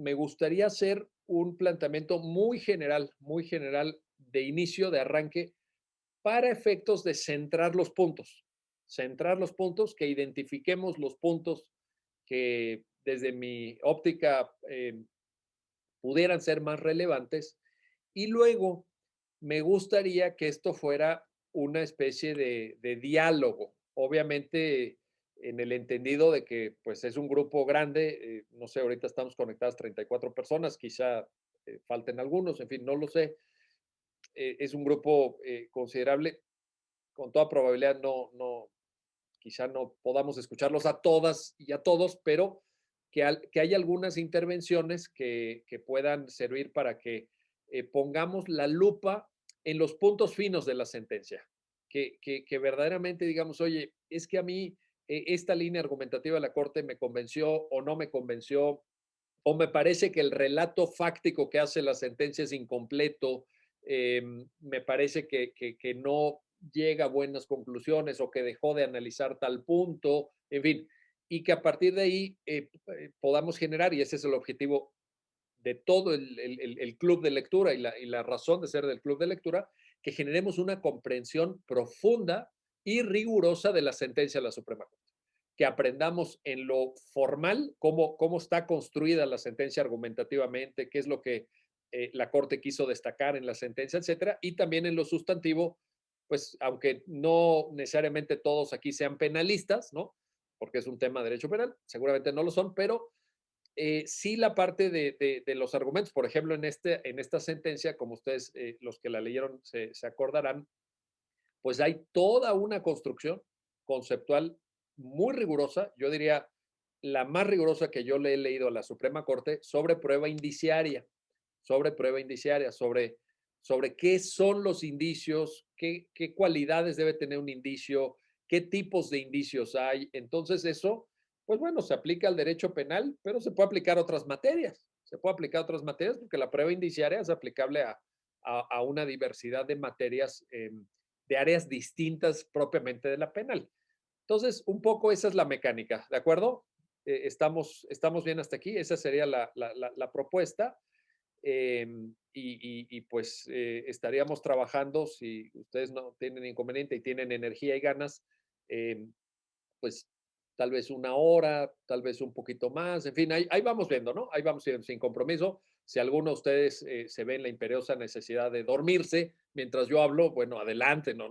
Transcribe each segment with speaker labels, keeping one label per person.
Speaker 1: me gustaría hacer un planteamiento muy general de inicio, de arranque, para efectos de centrar los puntos, que identifiquemos los puntos que desde mi óptica pudieran ser más relevantes y luego me gustaría que esto fuera una especie de diálogo, obviamente en el entendido de que pues es un grupo grande, no sé, ahorita estamos conectadas 34 personas, quizá falten algunos, en fin, no lo sé, es un grupo considerable, con toda probabilidad quizá no podamos escucharlos a todas y a todos, pero que hay algunas intervenciones que puedan servir para que pongamos la lupa en los puntos finos de la sentencia, que verdaderamente digamos, oye, es que a mí esta línea argumentativa de la Corte me convenció o no me convenció, o me parece que el relato fáctico que hace la sentencia es incompleto, me parece que no llega a buenas conclusiones o que dejó de analizar tal punto, en fin, y que a partir de ahí podamos generar, y ese es el objetivo de todo el club de lectura y la razón de ser del club de lectura, que generemos una comprensión profunda y rigurosa de la sentencia de la Suprema Corte, que aprendamos en lo formal cómo está construida la sentencia argumentativamente, qué es lo que la Corte quiso destacar en la sentencia, etcétera, y también en lo sustantivo, pues aunque no necesariamente todos aquí sean penalistas, ¿no? Porque es un tema de derecho penal, seguramente no lo son, pero sí la parte de los argumentos, por ejemplo, en esta sentencia, como ustedes, los que la leyeron, se acordarán, pues hay toda una construcción conceptual muy rigurosa, yo diría la más rigurosa que yo le he leído a la Suprema Corte sobre prueba indiciaria, sobre qué son los indicios, qué cualidades debe tener un indicio, qué tipos de indicios hay. Entonces eso, pues bueno, se aplica al derecho penal, pero se puede aplicar a otras materias. Se puede aplicar a otras materias porque la prueba indiciaria es aplicable a una diversidad de materias de áreas distintas propiamente de la penal. Entonces, un poco esa es la mecánica, ¿de acuerdo? Estamos bien hasta aquí, esa sería la propuesta. Pues estaríamos trabajando, si ustedes no tienen inconveniente y tienen energía y ganas, eh, pues tal vez una hora, tal vez un poquito más, en fin, ahí vamos viendo, ¿no? Ahí vamos viendo sin compromiso. Si alguno de ustedes se ve en la imperiosa necesidad de dormirse mientras yo hablo, bueno, adelante, no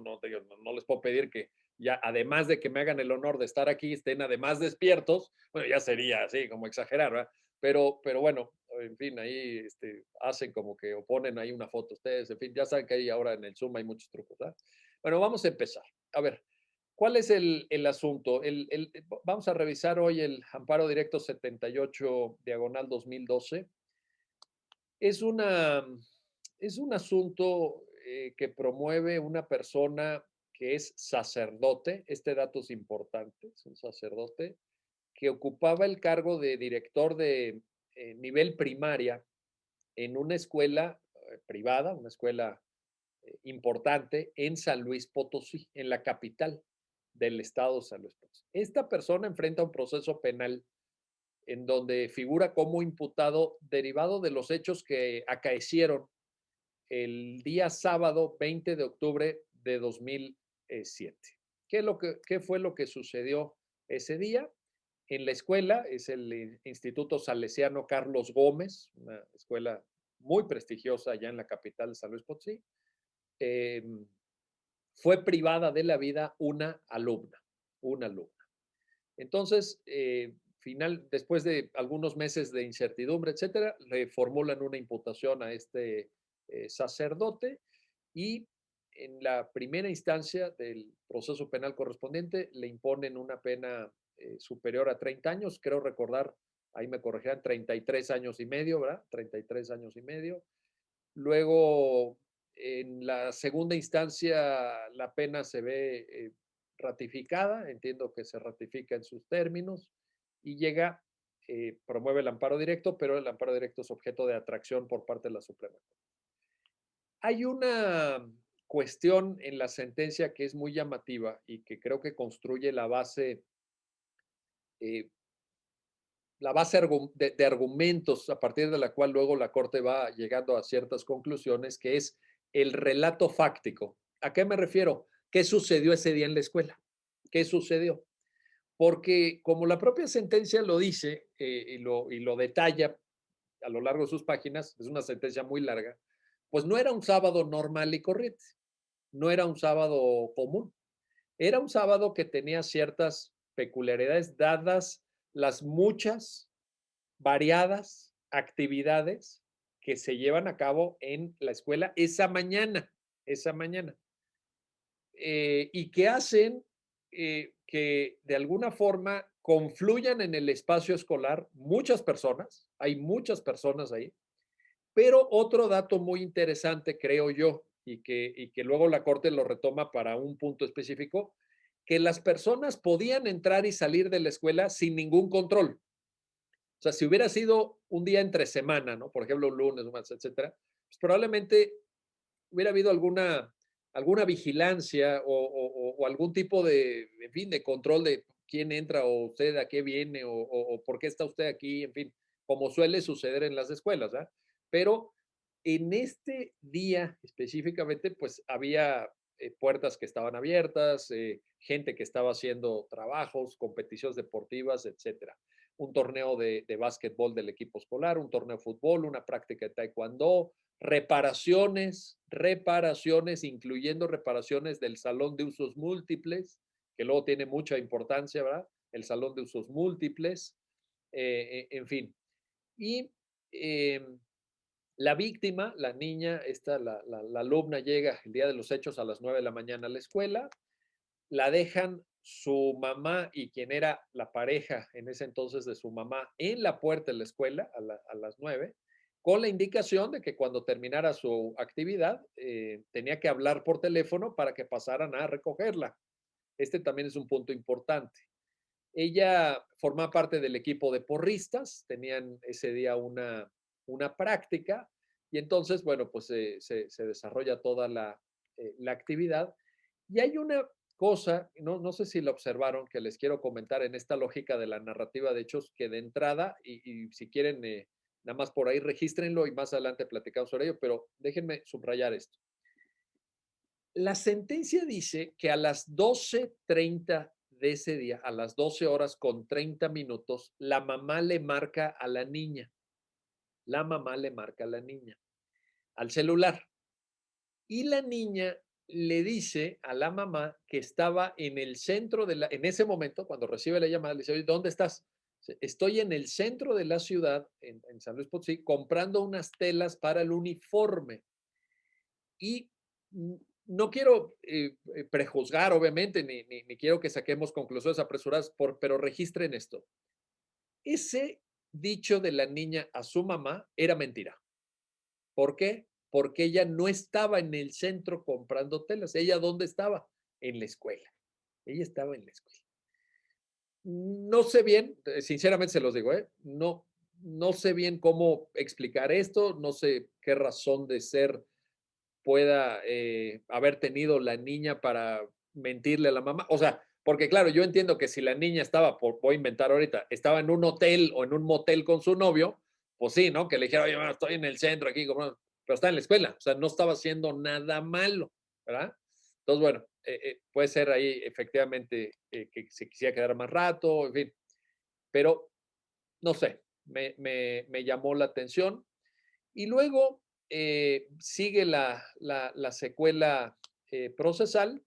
Speaker 1: les puedo pedir que ya, además de que me hagan el honor de estar aquí, estén además despiertos, bueno, ya sería así, como exagerar, ¿verdad? Pero bueno, en fin, ahí hacen como que oponen ahí una foto ustedes, en fin, ya saben que ahí ahora en el Zoom hay muchos trucos, ¿verdad? Bueno, vamos a empezar. A ver, ¿cuál es el asunto? Vamos a revisar hoy el amparo directo 78 diagonal 2012. Es, una, es un asunto que promueve una persona que es sacerdote. Este dato es importante, es un sacerdote que ocupaba el cargo de director de nivel primaria en una escuela privada, una escuela importante en San Luis Potosí, en la capital del estado de San Luis Potosí. Esta persona enfrenta un proceso penal en donde figura como imputado derivado de los hechos que acaecieron el día sábado 20 de octubre de 2007. ¿Qué fue lo que sucedió ese día? En la escuela, es el Instituto Salesiano Carlos Gómez, una escuela muy prestigiosa allá en la capital de San Luis Potosí. Eh, Fue privada de la vida una alumna. Entonces, después de algunos meses de incertidumbre, etcétera, le formulan una imputación a este sacerdote y en la primera instancia del proceso penal correspondiente le imponen una pena superior a 30 años, creo recordar, ahí me corregirán, 33 años y medio, ¿verdad? 33 años y medio. Luego, en la segunda instancia, la pena se ve ratificada, entiendo que se ratifica en sus términos y llega, promueve el amparo directo, pero el amparo directo es objeto de atracción por parte de la Suprema Corte. Hay una cuestión en la sentencia que es muy llamativa y que creo que construye la base eh, la base de argumentos a partir de la cual luego la Corte va llegando a ciertas conclusiones, que es el relato fáctico. ¿A qué me refiero? ¿Qué sucedió ese día en la escuela? ¿Qué sucedió? Porque como la propia sentencia lo dice y lo detalla a lo largo de sus páginas, es una sentencia muy larga, pues no era un sábado normal y corriente, no era un sábado común, era un sábado que tenía ciertas peculiaridades dadas las muchas variadas actividades que se llevan a cabo en la escuela esa mañana, y que hacen que de alguna forma confluyan en el espacio escolar muchas personas, hay muchas personas ahí, pero otro dato muy interesante, creo yo, y que luego la Corte lo retoma para un punto específico, que las personas podían entrar y salir de la escuela sin ningún control. O sea, si hubiera sido un día entre semana, ¿no? Por ejemplo, un lunes, un martes, etcétera, pues probablemente hubiera habido alguna vigilancia o algún tipo de, en fin, de control de quién entra o usted a qué viene o por qué está usted aquí, en fin, como suele suceder en las escuelas, ¿ah? Pero en este día específicamente, pues había puertas que estaban abiertas, gente que estaba haciendo trabajos, competiciones deportivas, etcétera. Un torneo de básquetbol del equipo escolar, un torneo de fútbol, una práctica de taekwondo, reparaciones, incluyendo reparaciones del salón de usos múltiples, que luego tiene mucha importancia, ¿verdad? El salón de usos múltiples, en fin. Y eh, la víctima, la niña, la alumna llega el día de los hechos a las 9 de la mañana a la escuela, la dejan su mamá y quien era la pareja en ese entonces de su mamá en la puerta de la escuela a las 9, con la indicación de que cuando terminara su actividad tenía que hablar por teléfono para que pasaran a recogerla. Este también es un punto importante. Ella formaba parte del equipo de porristas, tenían ese día una práctica y entonces, bueno, pues se desarrolla toda la actividad. Y hay una cosa, no sé si la observaron, que les quiero comentar en esta lógica de la narrativa de hechos, que de entrada, y si quieren, nada más por ahí, regístrenlo y más adelante platicamos sobre ello, pero déjenme subrayar esto. La sentencia dice que a las 12:30 de ese día, a las 12 horas con 30 minutos, la mamá le marca a la niña. La mamá le marca a la niña al celular. Y la niña le dice a la mamá que estaba en el centro en ese momento, cuando recibe la llamada, le dice, oye, ¿dónde estás? Estoy en el centro de la ciudad, en San Luis Potosí, comprando unas telas para el uniforme. Y no quiero prejuzgar, obviamente, ni quiero que saquemos conclusiones apresuradas, pero registren esto. Ese dicho de la niña a su mamá era mentira. ¿Por qué? Porque ella no estaba en el centro comprando telas. ¿Ella dónde estaba? En la escuela. Ella estaba en la escuela. No sé bien, sinceramente se los digo, no sé bien cómo explicar esto, no sé qué razón de ser pueda haber tenido la niña para mentirle a la mamá. O sea, porque claro, yo entiendo que si la niña estaba, voy a inventar ahorita, estaba en un hotel o en un motel con su novio, pues sí, ¿no? Que le dijera, oye, bueno, estoy en el centro aquí, pero está en la escuela, o sea, no estaba haciendo nada malo, ¿verdad? Entonces, bueno, puede ser ahí efectivamente que se quisiera quedar más rato, en fin, pero no sé, me llamó la atención. Y luego sigue la secuela procesal.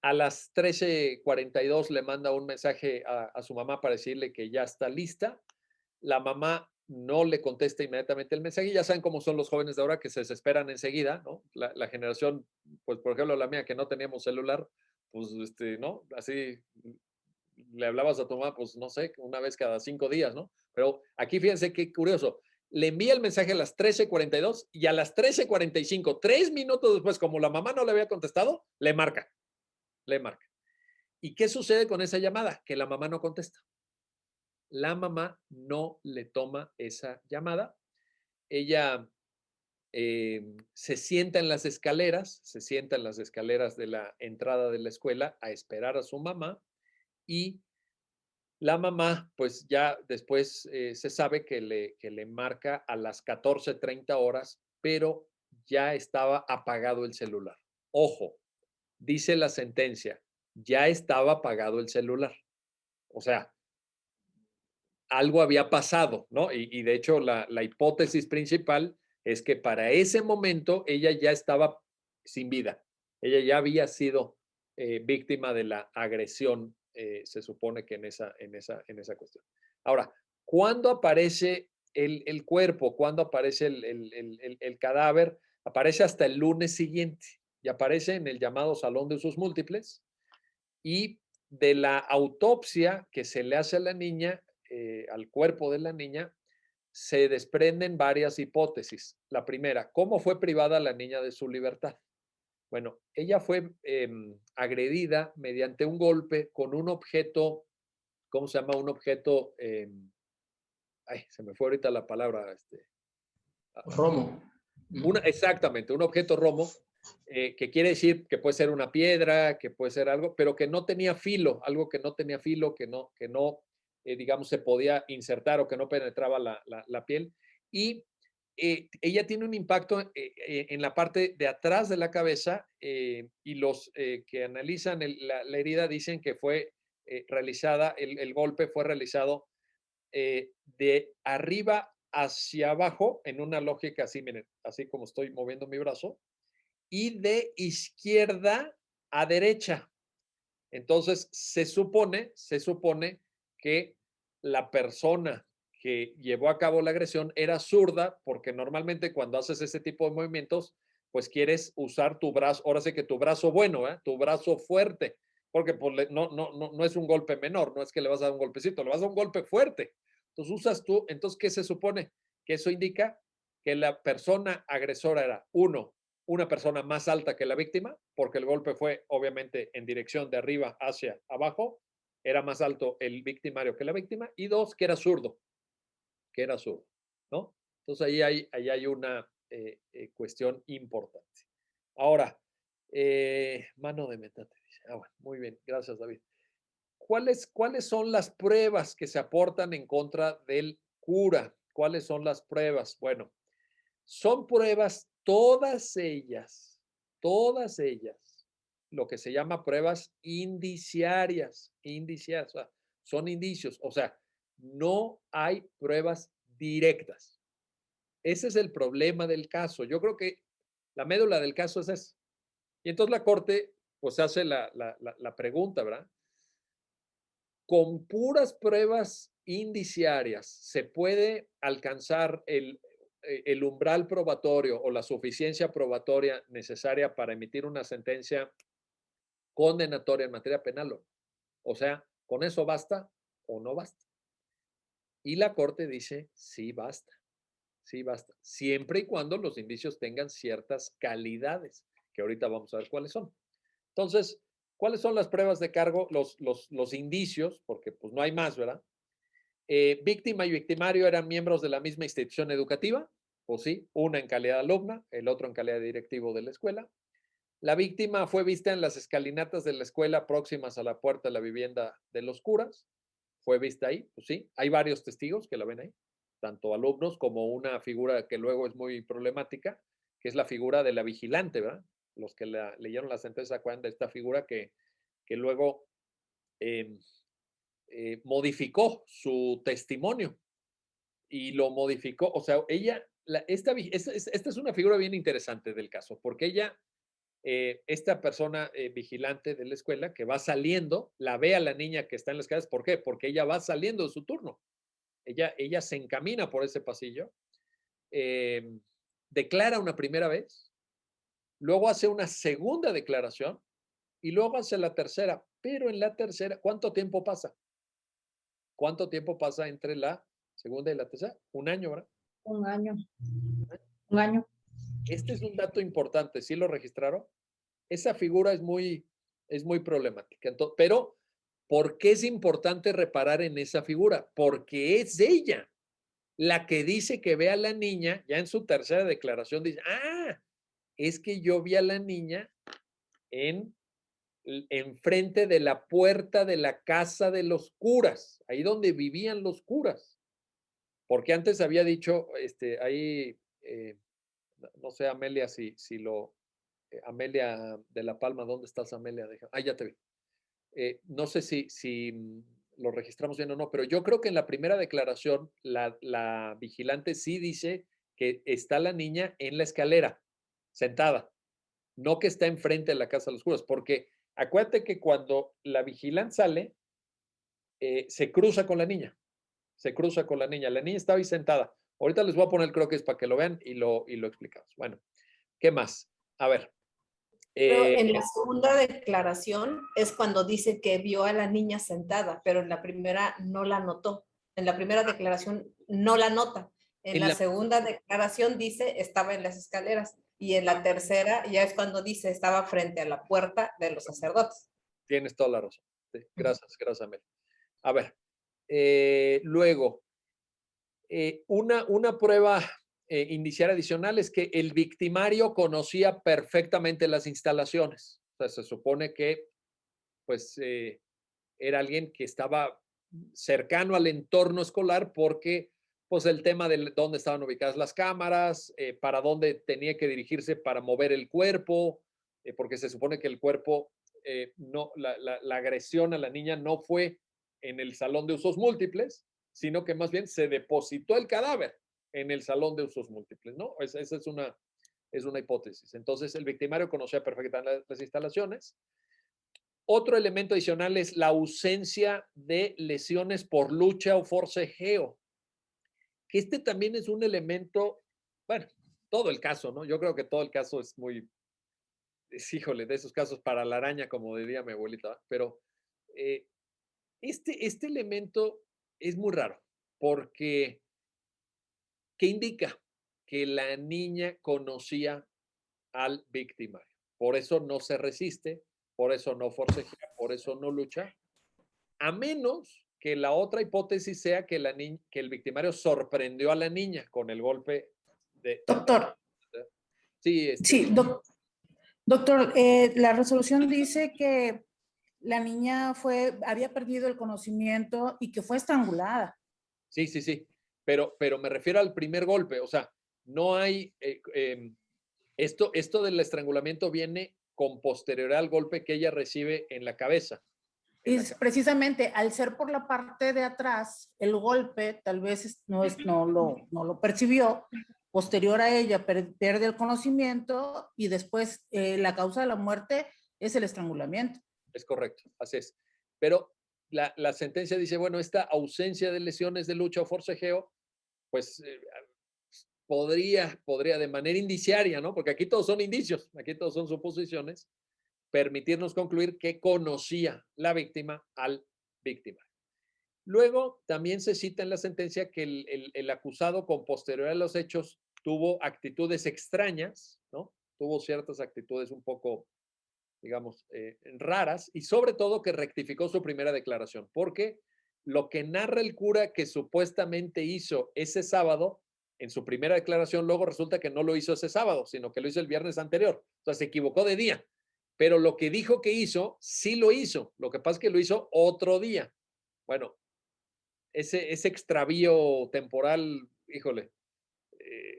Speaker 1: A las 13:42 le manda un mensaje a su mamá para decirle que ya está lista. La mamá no le contesta inmediatamente el mensaje. Ya saben cómo son los jóvenes de ahora que se desesperan enseguida, ¿no? La generación, pues por ejemplo la mía que no teníamos celular, pues ¿no? Así le hablabas a tu mamá, pues no sé, una vez cada 5 días, ¿no? Pero aquí fíjense qué curioso. Le envía el mensaje a las 13:42 y a las 13:45, 3 minutos después, como la mamá no le había contestado, le marca, le marca. ¿Y qué sucede con esa llamada? Que la mamá no contesta. La mamá no le toma esa llamada. Ella se sienta en las escaleras de la entrada de la escuela a esperar a su mamá y La mamá, pues ya después se sabe que le marca a las 14:30 horas, pero ya estaba apagado el celular. Ojo, dice la sentencia, ya estaba apagado el celular. O sea, algo había pasado, ¿no? Y de hecho la hipótesis principal es que para ese momento ella ya estaba sin vida. Ella ya había sido víctima de la agresión, se supone que en esa cuestión. Ahora, ¿cuándo aparece el cuerpo? ¿Cuándo aparece el cadáver? Aparece hasta el lunes siguiente y aparece en el llamado Salón de Usos Múltiples y de la autopsia que se le hace a la niña, al cuerpo de la niña, se desprenden varias hipótesis. La primera, ¿cómo fue privada la niña de su libertad? Bueno, ella fue agredida mediante un golpe con un objeto, ¿cómo se llama? Un objeto, ay, se me fue ahorita la palabra,
Speaker 2: Romo.
Speaker 1: exactamente, un objeto romo, que quiere decir que puede ser una piedra, que puede ser algo, pero que no tenía filo, algo que no tenía filo, que no digamos, se podía insertar o que no penetraba la piel. Y ella tiene un impacto en la parte de atrás de la cabeza y los que analizan la herida dicen que fue realizada, el golpe fue realizado de arriba hacia abajo en una lógica así, miren, así como estoy moviendo mi brazo, y de izquierda a derecha. Entonces, se supone que la persona que llevó a cabo la agresión era zurda, porque normalmente cuando haces ese tipo de movimientos, pues quieres usar tu brazo, ahora sí que tu brazo bueno, tu brazo fuerte, porque pues, no es un golpe menor, no es que le vas a dar un golpecito, le vas a dar un golpe fuerte. Entonces usas tú, entonces, ¿qué se supone? Que eso indica que la persona agresora era, uno, una persona más alta que la víctima, porque el golpe fue obviamente en dirección de arriba hacia abajo, era más alto el victimario que la víctima, y dos, que era zurdo, ¿no? Entonces ahí hay una cuestión importante. Ahora, mano de metate, dice. Ah, bueno, muy bien, gracias David. ¿Cuáles son las pruebas que se aportan en contra del cura? ¿Cuáles son las pruebas? Bueno, son pruebas, todas ellas, lo que se llama pruebas indiciarias, o sea, son indicios, o sea, no hay pruebas directas. Ese es el problema del caso. Yo creo que la médula del caso es esa. Y entonces la corte, pues hace la pregunta, ¿verdad? Con puras pruebas indiciarias se puede alcanzar el umbral probatorio o la suficiencia probatoria necesaria para emitir una sentencia condenatoria en materia penal. O sea, ¿con eso basta o no basta? Y la Corte dice, sí basta, siempre y cuando los indicios tengan ciertas calidades, que ahorita vamos a ver cuáles son. Entonces, ¿cuáles son las pruebas de cargo? Los indicios, porque pues no hay más, ¿verdad? Víctima y victimario eran miembros de la misma institución educativa, o sí, una en calidad de alumna, el otro en calidad de directivo de la escuela. La víctima fue vista en las escalinatas de la escuela próximas a la puerta de la vivienda de los curas. Fue vista ahí, pues sí, hay varios testigos que la ven ahí, tanto alumnos como una figura que luego es muy problemática, que es la figura de la vigilante, ¿verdad? Los que leyeron la sentencia se acuerdan de esta figura que luego eh, modificó su testimonio y lo modificó. O sea, ella, esta es una figura bien interesante del caso, porque ella, esta persona vigilante de la escuela que va saliendo, la ve a la niña que está en las escaleras. ¿Por qué? Porque ella va saliendo de su turno. Ella se encamina por ese pasillo, eh, declara una primera vez, luego hace una segunda declaración y luego hace la tercera. Pero en la tercera, ¿cuánto tiempo pasa? ¿Cuánto tiempo pasa entre la segunda y la tercera? Un año, ¿verdad?
Speaker 3: Un año, un año.
Speaker 1: Este es un dato importante, ¿sí lo registraron? Esa figura es muy problemática. Entonces, pero, ¿por qué es importante reparar en esa figura? Porque es ella la que dice que ve a la niña, ya en su tercera declaración dice, es que yo vi a la niña en enfrente de la puerta de la casa de los curas, ahí donde vivían los curas. Porque antes había dicho, ahí, no sé, Amelia, Amelia de la Palma, ¿dónde estás, Amelia? Ya te vi. No sé si lo registramos bien o no, pero yo creo que en la primera declaración la vigilante sí dice que está la niña en la escalera, sentada, no que está enfrente de la casa de los curas, porque acuérdate que cuando la vigilante sale, se cruza con la niña, la niña estaba ahí sentada. Ahorita les voy a poner el croquis para que lo vean y lo explicamos. Bueno, ¿qué más? A ver.
Speaker 4: Pero en la segunda declaración es cuando dice que vio a la niña sentada, pero en la primera no la notó. En la primera declaración no la nota. En la segunda declaración dice estaba en las escaleras. Y en la tercera ya es cuando dice estaba frente a la puerta de los sacerdotes.
Speaker 1: Tienes toda la razón. Sí, gracias, Amel. A ver, luego, una prueba indiciaria adicional es que el victimario conocía perfectamente las instalaciones. O sea, se supone que, pues, era alguien que estaba cercano al entorno escolar porque, pues, el tema de dónde estaban ubicadas las cámaras, para dónde tenía que dirigirse para mover el cuerpo, porque se supone que el cuerpo, no, la agresión a la niña no fue en el salón de usos múltiples, sino que más bien se depositó el cadáver en el salón de usos múltiples, ¿no? Esa es una hipótesis. Entonces, el victimario conocía perfectamente las instalaciones. Otro elemento adicional es la ausencia de lesiones por lucha o forcejeo, que también es un elemento, bueno, todo el caso, ¿no? Yo creo que todo el caso es muy, híjole, de esos casos para la araña, como diría mi abuelita, pero eh, este elemento es muy raro, porque ¿qué indica? Que la niña conocía al victimario. Por eso no se resiste, por eso no forcejea, por eso no lucha, a menos que la otra hipótesis sea que, que el victimario sorprendió a la niña con el golpe de...
Speaker 3: Doctor.
Speaker 1: Sí,
Speaker 3: Sí, doctor, la resolución dice que la niña había perdido el conocimiento y que fue estrangulada.
Speaker 1: Sí, pero me refiero al primer golpe, o sea, no hay, esto del estrangulamiento viene con posterioridad al golpe que ella recibe en la cabeza.
Speaker 3: Y precisamente al ser por la parte de atrás, el golpe tal vez no lo percibió. Posterior a ella pierde el conocimiento y después la causa de la muerte es el estrangulamiento.
Speaker 1: Es correcto, así es. Pero la sentencia dice, bueno, esta ausencia de lesiones de lucha o forcejeo, pues podría de manera indiciaria, ¿no? Porque aquí todos son indicios, aquí todos son suposiciones, permitirnos concluir que conocía la víctima al víctima. Luego, también se cita en la sentencia que el acusado con posterioridad a los hechos tuvo actitudes extrañas, ¿no? Tuvo ciertas actitudes un poco, digamos, raras y sobre todo que rectificó su primera declaración, porque lo que narra el cura que supuestamente hizo ese sábado, en su primera declaración, luego resulta que no lo hizo ese sábado, sino que lo hizo el viernes anterior. O sea, se equivocó de día. Pero lo que dijo que hizo, sí lo hizo. Lo que pasa es que lo hizo otro día. Bueno, ese extravío temporal, híjole,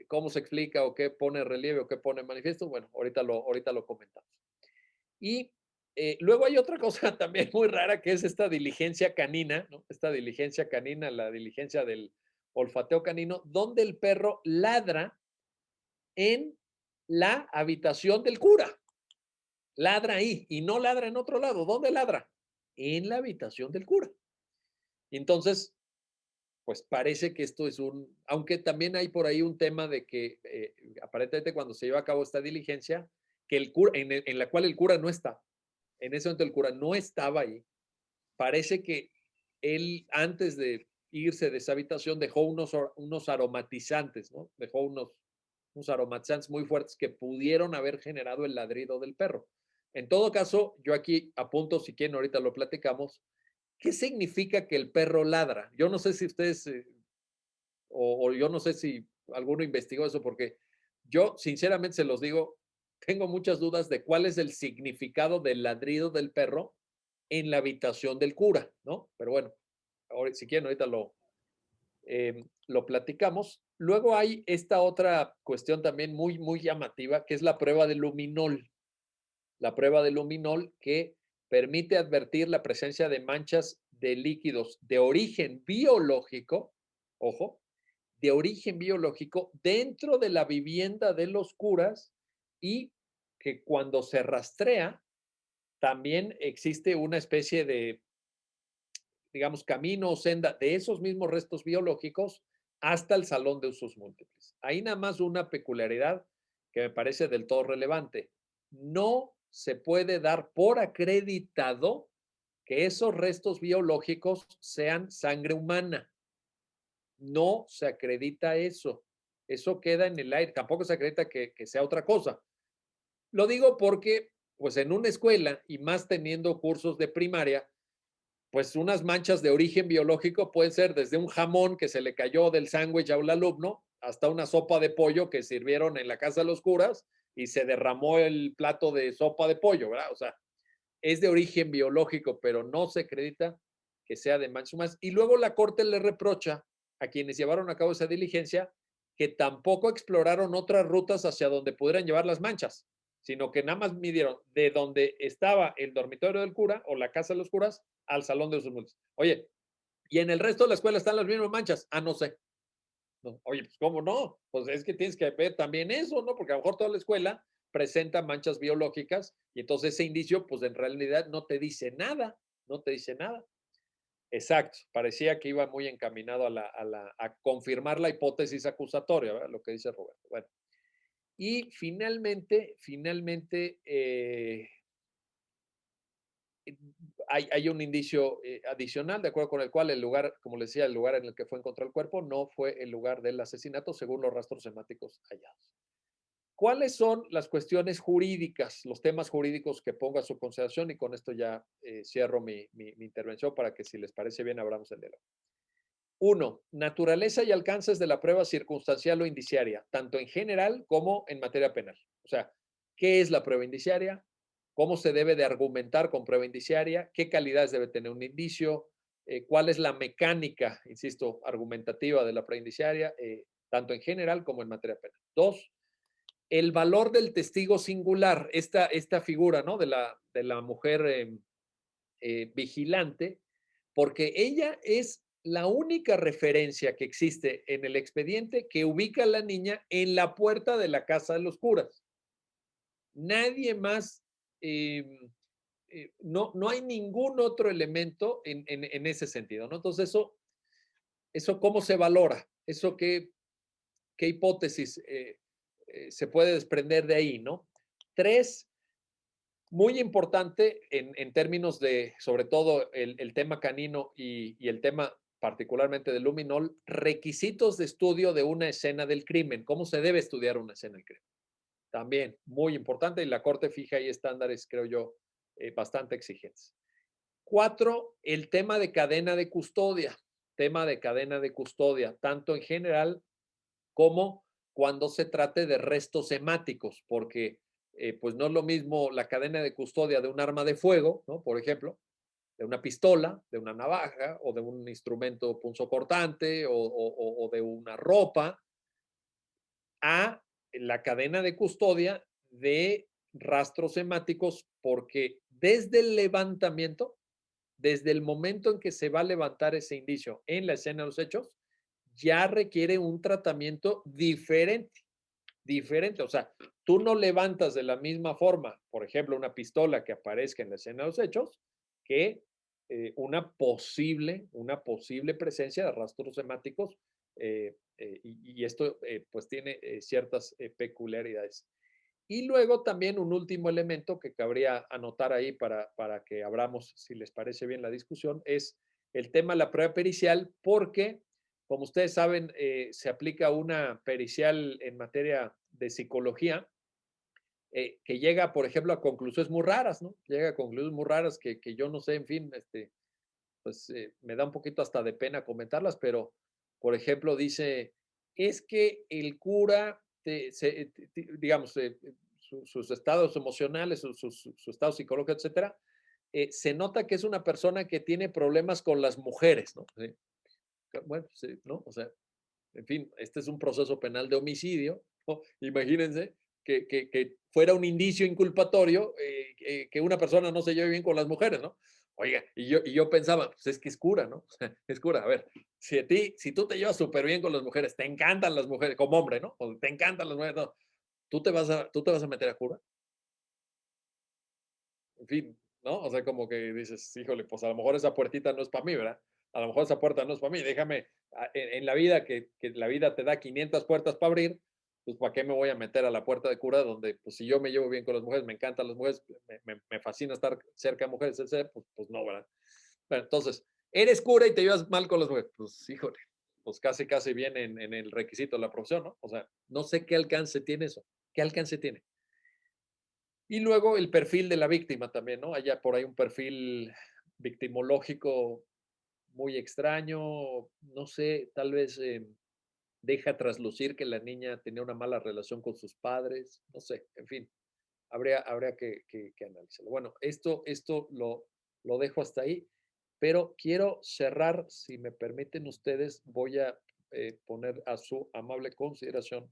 Speaker 1: ¿cómo se explica o qué pone relieve o qué pone manifiesto? Bueno, ahorita lo comentamos. Y luego hay otra cosa también muy rara que es esta diligencia canina, ¿no? Esta diligencia canina, la diligencia del olfateo canino, donde el perro ladra en la habitación del cura. Ladra ahí y no ladra en otro lado. ¿Dónde ladra? En la habitación del cura. Entonces, pues parece que esto es aunque también hay por ahí un tema de que aparentemente cuando se lleva a cabo esta diligencia, que el cura, en la cual el cura no está, en ese momento el cura no estaba ahí, parece que él antes de irse de esa habitación dejó unos aromatizantes, ¿no? Dejó unos aromatizantes muy fuertes que pudieron haber generado el ladrido del perro. En todo caso, yo aquí apunto, si quieren, ahorita lo platicamos, ¿qué significa que el perro ladra? Yo no sé si ustedes, o yo no sé si alguno investigó eso, porque yo sinceramente se los digo, tengo muchas dudas de cuál es el significado del ladrido del perro en la habitación del cura, ¿no? Pero bueno, ahora, si quieren, ahorita lo platicamos. Luego hay esta otra cuestión también muy, muy llamativa, que es la prueba de luminol. La prueba de luminol que permite advertir la presencia de manchas de líquidos de origen biológico, ojo, de origen biológico dentro de la vivienda de los curas y que cuando se rastrea también existe una especie de, digamos, camino o senda de esos mismos restos biológicos hasta el salón de usos múltiples. Hay nada más una peculiaridad que me parece del todo relevante. No se puede dar por acreditado que esos restos biológicos sean sangre humana. No se acredita eso. Eso queda en el aire. Tampoco se acredita que sea otra cosa. Lo digo porque, pues en una escuela y más teniendo cursos de primaria, pues unas manchas de origen biológico pueden ser desde un jamón que se le cayó del sándwich a un alumno hasta una sopa de pollo que sirvieron en la casa de los curas y se derramó el plato de sopa de pollo, ¿verdad? O sea, es de origen biológico, pero no se acredita que sea de manchas humanas. Y luego la Corte le reprocha a quienes llevaron a cabo esa diligencia que tampoco exploraron otras rutas hacia donde pudieran llevar las manchas, sino que nada más midieron de donde estaba el dormitorio del cura o la casa de los curas al salón de sus multas. Oye, y en el resto de la escuela están las mismas manchas. Ah, no sé. No, oye, pues ¿cómo no? Pues es que tienes que ver también eso, ¿no? Porque a lo mejor toda la escuela presenta manchas biológicas y entonces ese indicio, pues en realidad no te dice nada, no te dice nada. Exacto, parecía que iba muy encaminado a confirmar la hipótesis acusatoria, ¿verdad? Lo que dice Roberto. Bueno, y finalmente, hay un indicio adicional, de acuerdo con el cual el lugar, como les decía, el lugar en el que fue encontrado el cuerpo no fue el lugar del asesinato, según los rastros hemáticos hallados. ¿Cuáles son las cuestiones jurídicas, los temas jurídicos que ponga a su consideración? Y con esto ya cierro mi intervención para que, si les parece bien, abramos el diálogo. 1. Naturaleza y alcances de la prueba circunstancial o indiciaria, tanto en general como en materia penal. O sea, ¿qué es la prueba indiciaria? ¿Cómo se debe de argumentar con prueba indiciaria? ¿Qué calidades debe tener un indicio? ¿Cuál es la mecánica, insisto, argumentativa de la prueba indiciaria, tanto en general como en materia penal? 2. El valor del testigo singular, esta figura, ¿no? de la mujer vigilante, porque ella es la única referencia que existe en el expediente que ubica a la niña en la puerta de la casa de los curas. Nadie más, no hay ningún otro elemento en ese sentido, ¿no? Entonces, eso ¿cómo se valora? Eso qué hipótesis se puede desprender de ahí, ¿no? 3, muy importante en términos de, sobre todo, el tema canino y el tema particularmente del luminol, requisitos de estudio de una escena del crimen. ¿Cómo se debe estudiar una escena del crimen? También muy importante y la Corte fija ahí estándares, creo yo, bastante exigentes. 4, el tema de cadena de custodia. Tema de cadena de custodia, tanto en general como cuando se trate de restos hemáticos, porque pues no es lo mismo la cadena de custodia de un arma de fuego, ¿no? Por ejemplo, de una pistola, de una navaja o de un instrumento punzocortante o de una ropa, a la cadena de custodia de rastros hemáticos, porque desde el levantamiento, desde el momento en que se va a levantar ese indicio en la escena de los hechos, ya requiere un tratamiento diferente, diferente. O sea, tú no levantas de la misma forma, por ejemplo, una pistola que aparezca en la escena de los hechos, que una posible presencia de rastros hemáticos, y esto pues tiene ciertas peculiaridades. Y luego también un último elemento que cabría anotar ahí para que abramos, si les parece bien la discusión, es el tema de la prueba pericial, porque, como ustedes saben, se aplica una pericial en materia de psicología que llega, por ejemplo, a conclusiones muy raras, ¿no? Llega a conclusiones muy raras que yo no sé, en fin, pues me da un poquito hasta de pena comentarlas, pero, por ejemplo, dice, es que el cura, digamos, sus estados emocionales, su estado psicológico, etcétera, se nota que es una persona que tiene problemas con las mujeres, ¿no? Sí. Bueno, sí, ¿no? O sea, en fin, este es un proceso penal de homicidio, ¿no? Imagínense que fuera un indicio inculpatorio que una persona no se lleve bien con las mujeres, ¿no? Oiga, y yo pensaba, pues es que es cura, ¿no? Es cura. A ver, si tú te llevas súper bien con las mujeres, te encantan las mujeres, como hombre, ¿no? O te encantan las mujeres, no, ¿tú te vas a meter a cura? En fin, ¿no? O sea, como que dices, híjole, pues a lo mejor esa puertita no es para mí, ¿verdad? A lo mejor esa puerta no es para mí. Déjame, en la vida, que la vida te da 500 puertas para abrir, pues ¿para qué me voy a meter a la puerta de cura donde, pues si yo me llevo bien con las mujeres, me encantan las mujeres, me fascina estar cerca de mujeres, etcétera, pues no, ¿verdad? Bueno, entonces, eres cura y te llevas mal con las mujeres, pues híjole, pues casi viene en el requisito de la profesión, ¿no? O sea, no sé qué alcance tiene eso, qué alcance tiene. Y luego el perfil de la víctima también, ¿no? Hay por ahí un perfil victimológico muy extraño, no sé, tal vez deja traslucir que la niña tenía una mala relación con sus padres, no sé, en fin, habría que analizarlo. Bueno, esto lo dejo hasta ahí, pero quiero cerrar, si me permiten ustedes, voy a poner a su amable consideración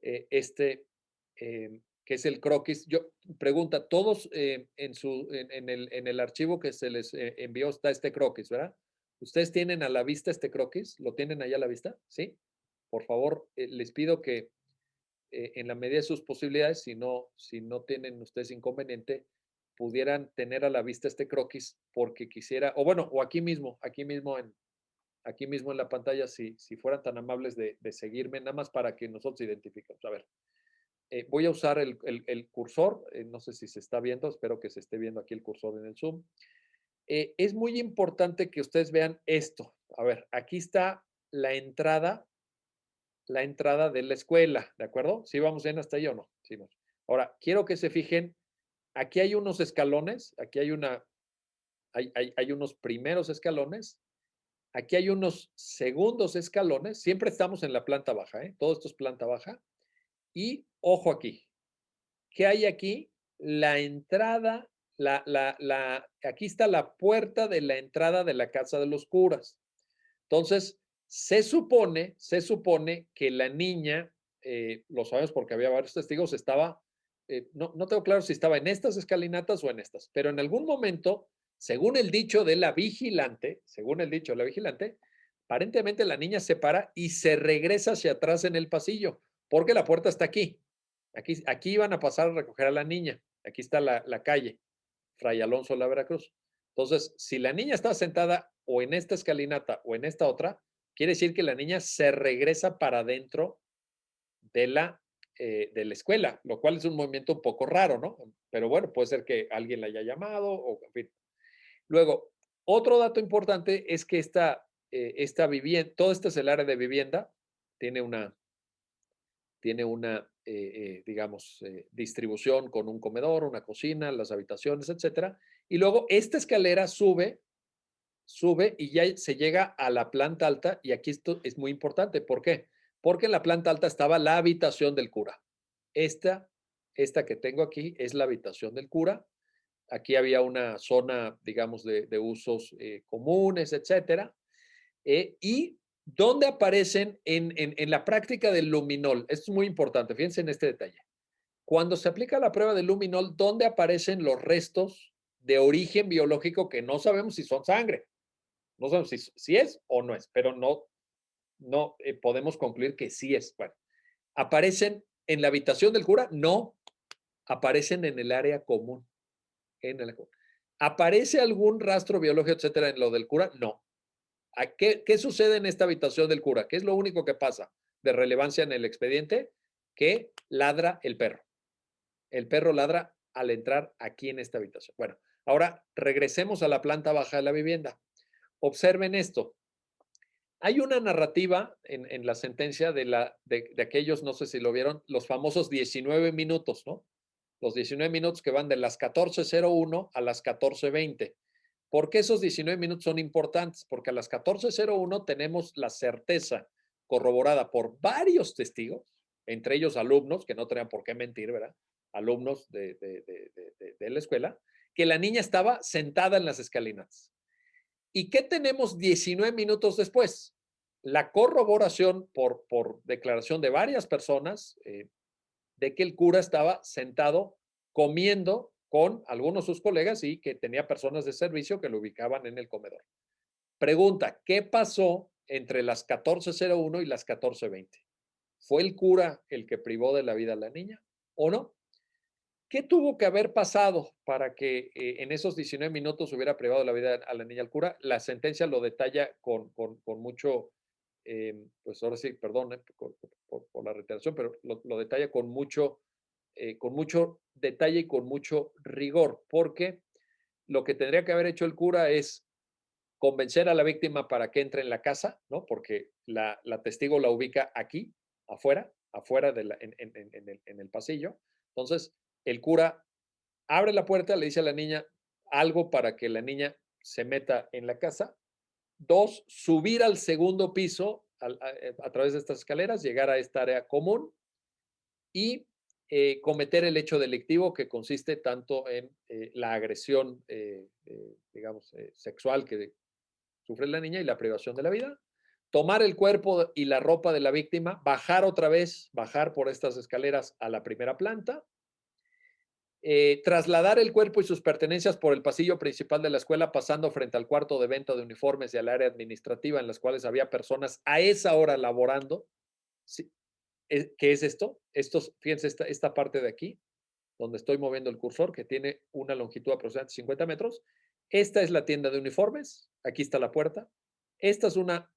Speaker 1: que es el croquis. Yo pregunta, todos en el archivo que se les envió está este croquis, ¿verdad? ¿Ustedes tienen a la vista este croquis? ¿Lo tienen allá a la vista? ¿Sí? Por favor, les pido que en la medida de sus posibilidades, si no tienen ustedes inconveniente, pudieran tener a la vista este croquis porque quisiera, o bueno, o aquí mismo en la pantalla, si fueran tan amables de seguirme, nada más para que nosotros identifiquemos. A ver, voy a usar el cursor, no sé si se está viendo, espero que se esté viendo aquí el cursor en el Zoom. Es muy importante que ustedes vean esto. A ver, aquí está la entrada de la escuela, ¿de acuerdo? ¿Sí vamos bien hasta ahí o no? Sí, vamos. Ahora, quiero que se fijen, aquí hay unos escalones, aquí hay unos primeros escalones, aquí hay unos segundos escalones, siempre estamos en la planta baja, ¿eh? Todo esto es planta baja. Y ojo aquí, ¿qué hay aquí? La entrada, aquí está la puerta de la entrada de la casa de los curas. Entonces, se supone que la niña, lo sabemos porque había varios testigos, estaba, no tengo claro si estaba en estas escalinatas o en estas, pero en algún momento, según el dicho de la vigilante, aparentemente la niña se para y se regresa hacia atrás en el pasillo, porque la puerta está aquí. Aquí iban a pasar a recoger a la niña. Aquí está la calle, Fray Alonso de la Veracruz. Entonces, si la niña está sentada o en esta escalinata o en esta otra, quiere decir que la niña se regresa para adentro de la escuela, lo cual es un movimiento un poco raro, ¿no? Pero bueno, puede ser que alguien la haya llamado o en fin. Luego, otro dato importante es que esta vivienda, todo este es el área de vivienda, tiene una digamos, distribución con un comedor, una cocina, las habitaciones, etcétera. Y luego esta escalera sube y ya se llega a la planta alta. Y aquí esto es muy importante. ¿Por qué? Porque en la planta alta estaba la habitación del cura. Esta que tengo aquí es la habitación del cura. Aquí había una zona, digamos, de usos comunes, etcétera. Y dónde aparecen en la práctica del luminol. Esto es muy importante, fíjense en este detalle. Cuando se aplica la prueba del luminol, ¿dónde aparecen los restos de origen biológico que no sabemos si son sangre? No sabemos si es o no es, pero no podemos concluir que sí es. Bueno, ¿aparecen en la habitación del cura? No, aparecen en el área común. ¿Aparece algún rastro biológico, etcétera, en lo del cura? No. ¿Qué sucede en esta habitación del cura? ¿Qué es lo único que pasa de relevancia en el expediente? Que ladra el perro. El perro ladra al entrar aquí en esta habitación. Bueno, ahora regresemos a la planta baja de la vivienda. Observen esto. Hay una narrativa en la sentencia de aquellos, no sé si lo vieron, los famosos 19 minutos, ¿no? Los 19 minutos que van de las 14:01 a las 14:20. ¿Por qué esos 19 minutos son importantes? Porque a las 14:01 tenemos la certeza corroborada por varios testigos, entre ellos alumnos, que no tenían por qué mentir, ¿verdad? Alumnos de la escuela, que la niña estaba sentada en las escalinatas. ¿Y qué tenemos 19 minutos después? La corroboración por declaración de varias personas de que el cura estaba sentado comiendo con algunos de sus colegas y que tenía personas de servicio que lo ubicaban en el comedor. Pregunta, ¿qué pasó entre las 14:01 y las 14:20? ¿Fue el cura el que privó de la vida a la niña o no? ¿Qué tuvo que haber pasado para que en esos 19 minutos hubiera privado de la vida a la niña el cura? La sentencia lo detalla con mucho, pues ahora sí, perdón por la reiteración, pero lo detalla con mucho detalle y con mucho rigor, porque lo que tendría que haber hecho el cura es convencer a la víctima para que entre en la casa, ¿no? Porque la testigo la ubica aquí, afuera en el pasillo. Entonces, el cura abre la puerta, le dice a la niña algo para que la niña se meta en la casa. 2, subir al segundo piso a través de estas escaleras, llegar a esta área común y cometer el hecho delictivo que consiste tanto en la agresión, digamos, sexual que sufre la niña y la privación de la vida, tomar el cuerpo y la ropa de la víctima, bajar otra vez, bajar por estas escaleras a la primera planta, trasladar el cuerpo y sus pertenencias por el pasillo principal de la escuela, pasando frente al cuarto de venta de uniformes y al área administrativa en las cuales había personas a esa hora laborando. ¿Sí? ¿Qué es esto? Fíjense, esta parte de aquí, donde estoy moviendo el cursor, que tiene una longitud aproximadamente 50 metros. Esta es la tienda de uniformes. Aquí está la puerta. Esta es una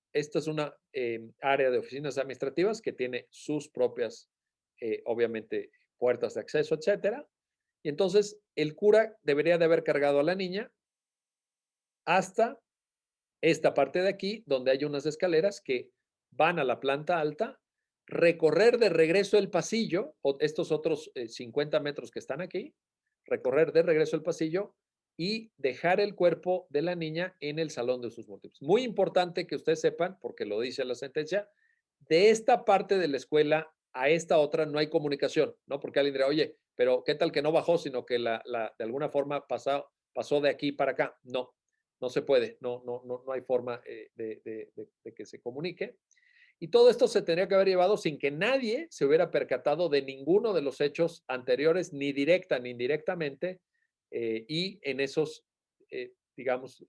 Speaker 1: área de oficinas administrativas que tiene sus propias, obviamente, puertas de acceso, etcétera. Y entonces el cura debería de haber cargado a la niña hasta esta parte de aquí, donde hay unas escaleras que van a la planta alta, recorrer de regreso el pasillo, o estos otros 50 metros que están aquí, recorrer de regreso el pasillo y dejar el cuerpo de la niña en el salón de sus múltiples. Muy importante que ustedes sepan, porque lo dice la sentencia, de esta parte de la escuela a esta otra no hay comunicación, ¿no? Porque alguien dirá, oye, pero ¿qué tal que no bajó, sino que de alguna forma pasó de aquí para acá? No, no se puede, no hay forma de que se comunique. Y todo esto se tendría que haber llevado sin que nadie se hubiera percatado de ninguno de los hechos anteriores, ni directa ni indirectamente, y en esos, digamos,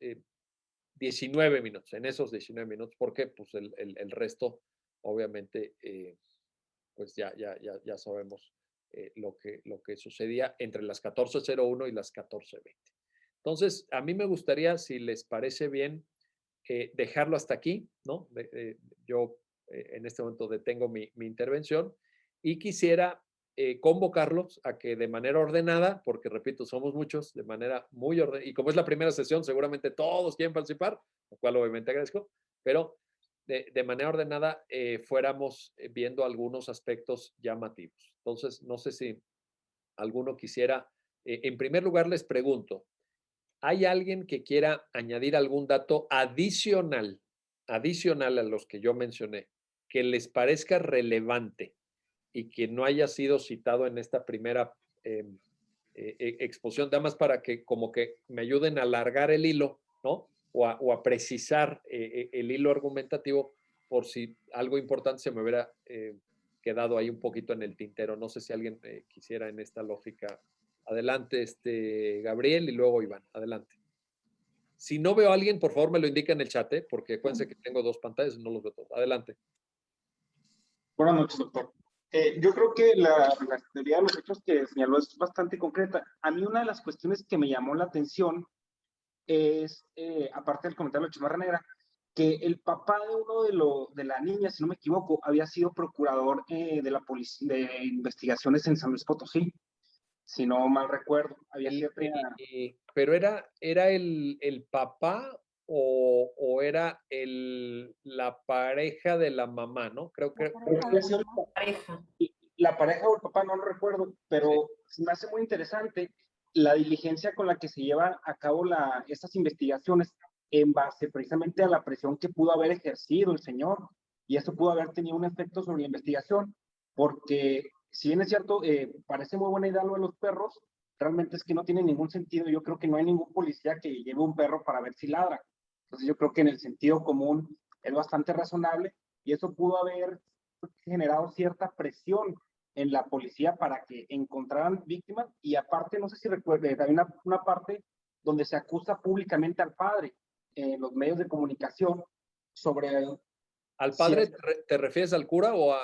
Speaker 1: 19 minutos, en esos 19 minutos, porque pues el resto, obviamente, pues ya sabemos lo que sucedía entre las 14:01 y las 14:20. Entonces, a mí me gustaría, si les parece bien, dejarlo hasta aquí, ¿no? Yo en este momento detengo mi intervención y quisiera convocarlos a que de manera ordenada, porque repito, somos muchos, de manera muy ordenada, y como es la primera sesión, seguramente todos quieren participar, lo cual obviamente agradezco, pero de manera ordenada fuéramos viendo algunos aspectos llamativos. Entonces, no sé si alguno quisiera, en primer lugar les pregunto, ¿hay alguien que quiera añadir algún dato adicional a los que yo mencioné, que les parezca relevante y que no haya sido citado en esta primera exposición? Nada más para que como que me ayuden a alargar el hilo, ¿no? O a precisar el hilo argumentativo por si algo importante se me hubiera quedado ahí un poquito en el tintero. No sé si alguien quisiera en esta lógica. Adelante, Gabriel, y luego Iván. Adelante. Si no veo a alguien, por favor me lo indica en el chat, porque acuérdense que tengo dos pantallas y no los veo todos. Adelante.
Speaker 2: Buenas noches, doctor. Yo creo que la teoría de los hechos que señaló es bastante concreta. A mí una de las cuestiones que me llamó la atención es, aparte del comentario de Chamarra Negra, que el papá de uno de la niña, si no me equivoco, había sido procurador de la policía de investigaciones en San Luis Potosí, si no mal recuerdo.
Speaker 1: Pero era el papá o era la pareja de la mamá, ¿no? Creo que
Speaker 2: la pareja o el papá, no lo recuerdo, pero sí. Me hace muy interesante la diligencia con la que se llevan a cabo estas investigaciones en base precisamente a la presión que pudo haber ejercido el señor, y eso pudo haber tenido un efecto sobre la investigación. porque si bien es cierto, parece muy buena idea lo de los perros, realmente es que no tiene ningún sentido. Yo creo que no hay ningún policía que lleve un perro para ver si ladra. Entonces yo creo que en el sentido común es bastante razonable y eso pudo haber generado cierta presión en la policía para que encontraran víctimas. Y aparte, no sé si recuerden, hay una parte donde se acusa públicamente al padre en los medios de comunicación sobre...
Speaker 1: ¿Al padre te refieres al cura o a...?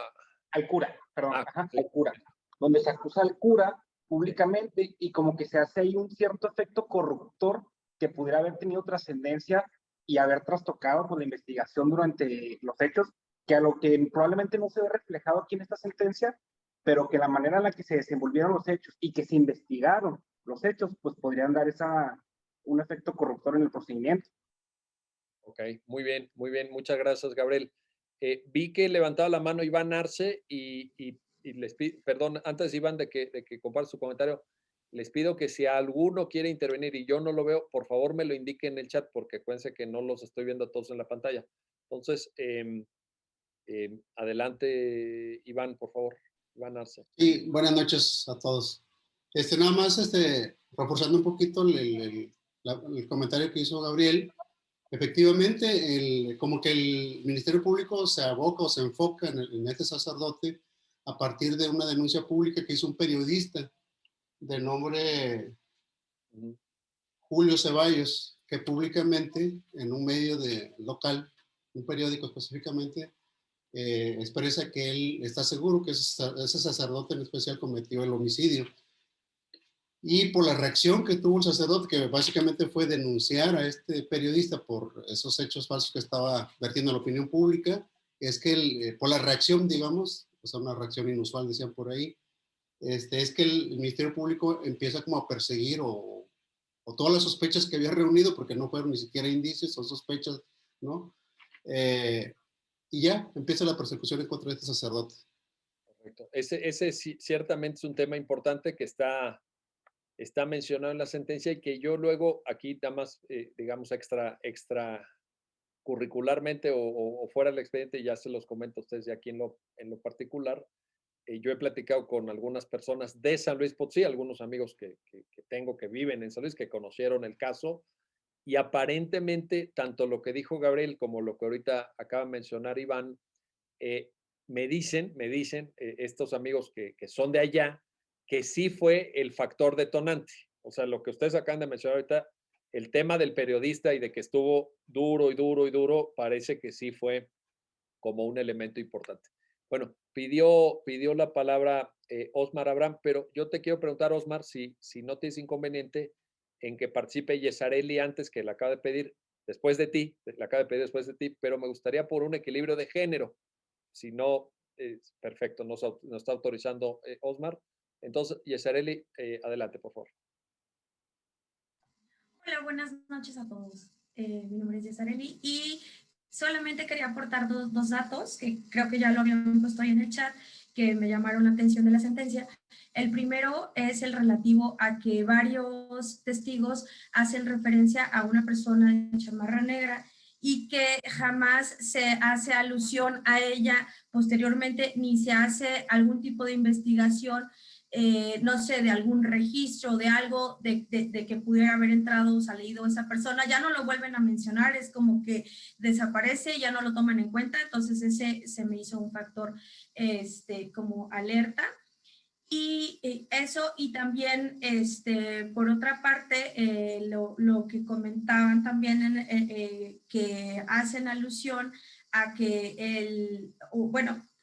Speaker 2: Al cura, perdón,
Speaker 1: Sí.
Speaker 2: al cura, donde se acusa al cura públicamente y como que se hace ahí un cierto efecto corruptor que pudiera haber tenido trascendencia y haber trastocado con la investigación durante los hechos, que a lo que probablemente no se ve reflejado aquí en esta sentencia, pero que la manera en la que se desenvolvieron los hechos y que se investigaron los hechos, pues podrían dar un efecto corruptor en el procedimiento.
Speaker 1: Ok, muy bien, muchas gracias, Gabriel. Vi que levantaba la mano Iván Arce y les pido, perdón, antes Iván de que comparta su comentario, les pido que si alguno quiere intervenir y yo no lo veo, por favor me lo indique en el chat porque acuérdense que no los estoy viendo todos en la pantalla. Entonces, adelante Iván, por favor, Iván Arce.
Speaker 5: Sí, buenas noches a todos. Nada más reforzando un poquito el comentario que hizo Gabriel. Efectivamente, como que el Ministerio Público se aboca o se enfoca en este sacerdote a partir de una denuncia pública que hizo un periodista de nombre Julio Ceballos, que públicamente en un medio local, un periódico específicamente, expresa que él está seguro que ese sacerdote en especial cometió el homicidio. Y por la reacción que tuvo el sacerdote, que básicamente fue denunciar a este periodista por esos hechos falsos que estaba vertiendo en la opinión pública, es que por la reacción, digamos, o sea, una reacción inusual, decían por ahí, es que el Ministerio Público empieza como a perseguir o todas las sospechas que había reunido, porque no fueron ni siquiera indicios, son sospechas, ¿no? Y ya empieza la persecución en contra de este sacerdote.
Speaker 1: Correcto. Ese ciertamente es un tema importante que está mencionado en la sentencia y que yo luego aquí nada más, digamos, extra curricularmente o fuera del expediente, ya se los comento a ustedes ya aquí en lo particular. Yo he platicado con algunas personas de San Luis Potosí, algunos amigos que tengo que viven en San Luis, que conocieron el caso, y aparentemente tanto lo que dijo Gabriel como lo que ahorita acaba de mencionar Iván, me dicen estos amigos que son de allá, que sí fue el factor detonante. O sea, lo que ustedes acaban de mencionar ahorita, el tema del periodista y de que estuvo duro, parece que sí fue como un elemento importante. Bueno, pidió la palabra Osmar Abraham, pero yo te quiero preguntar, Osmar, si no tienes inconveniente en que participe Yesareli antes, que la acaba de pedir después de ti, pero me gustaría por un equilibrio de género. Si no, perfecto, nos está autorizando Osmar. Entonces, Yesareli, adelante, por favor.
Speaker 6: Hola, buenas noches a todos. Mi nombre es Yesareli y solamente quería aportar dos datos que creo que ya lo habían puesto ahí en el chat, que me llamaron la atención de la sentencia. El primero es el relativo a que varios testigos hacen referencia a una persona de chamarra negra y que jamás se hace alusión a ella posteriormente, ni se hace algún tipo de investigación, no sé, de algún registro, de algo, de que pudiera haber entrado o salido esa persona. Ya no lo vuelven a mencionar, es como que desaparece, ya no lo toman en cuenta, entonces ese se me hizo un factor como alerta. Y eso, y también por otra parte, lo que comentaban también, que hacen alusión a que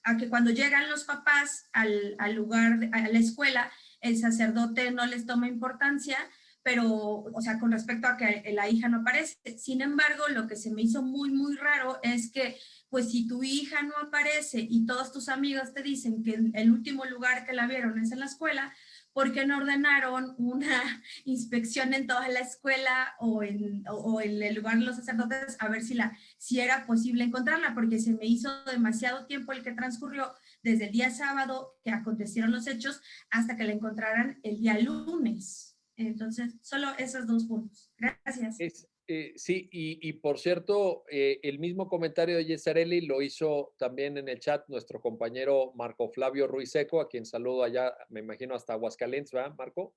Speaker 6: a que cuando llegan los papás al lugar, a la escuela, el sacerdote no les toma importancia, pero, o sea, con respecto a que la hija no aparece. Sin embargo, lo que se me hizo muy raro es que, pues si tu hija no aparece y todos tus amigos te dicen que el último lugar que la vieron es en la escuela, ¿por qué no ordenaron una inspección en toda la escuela o en el lugar de los sacerdotes a ver si era posible encontrarla? Porque se me hizo demasiado tiempo el que transcurrió desde el día sábado que acontecieron los hechos hasta que la encontraran el día lunes. Entonces, solo esos dos puntos. Gracias.
Speaker 1: Sí, y por cierto, el mismo comentario de Yesareli lo hizo también en el chat nuestro compañero Marco Flavio Ruiz Seco, a quien saludo allá, me imagino, hasta Aguascalientes, ¿verdad, Marco?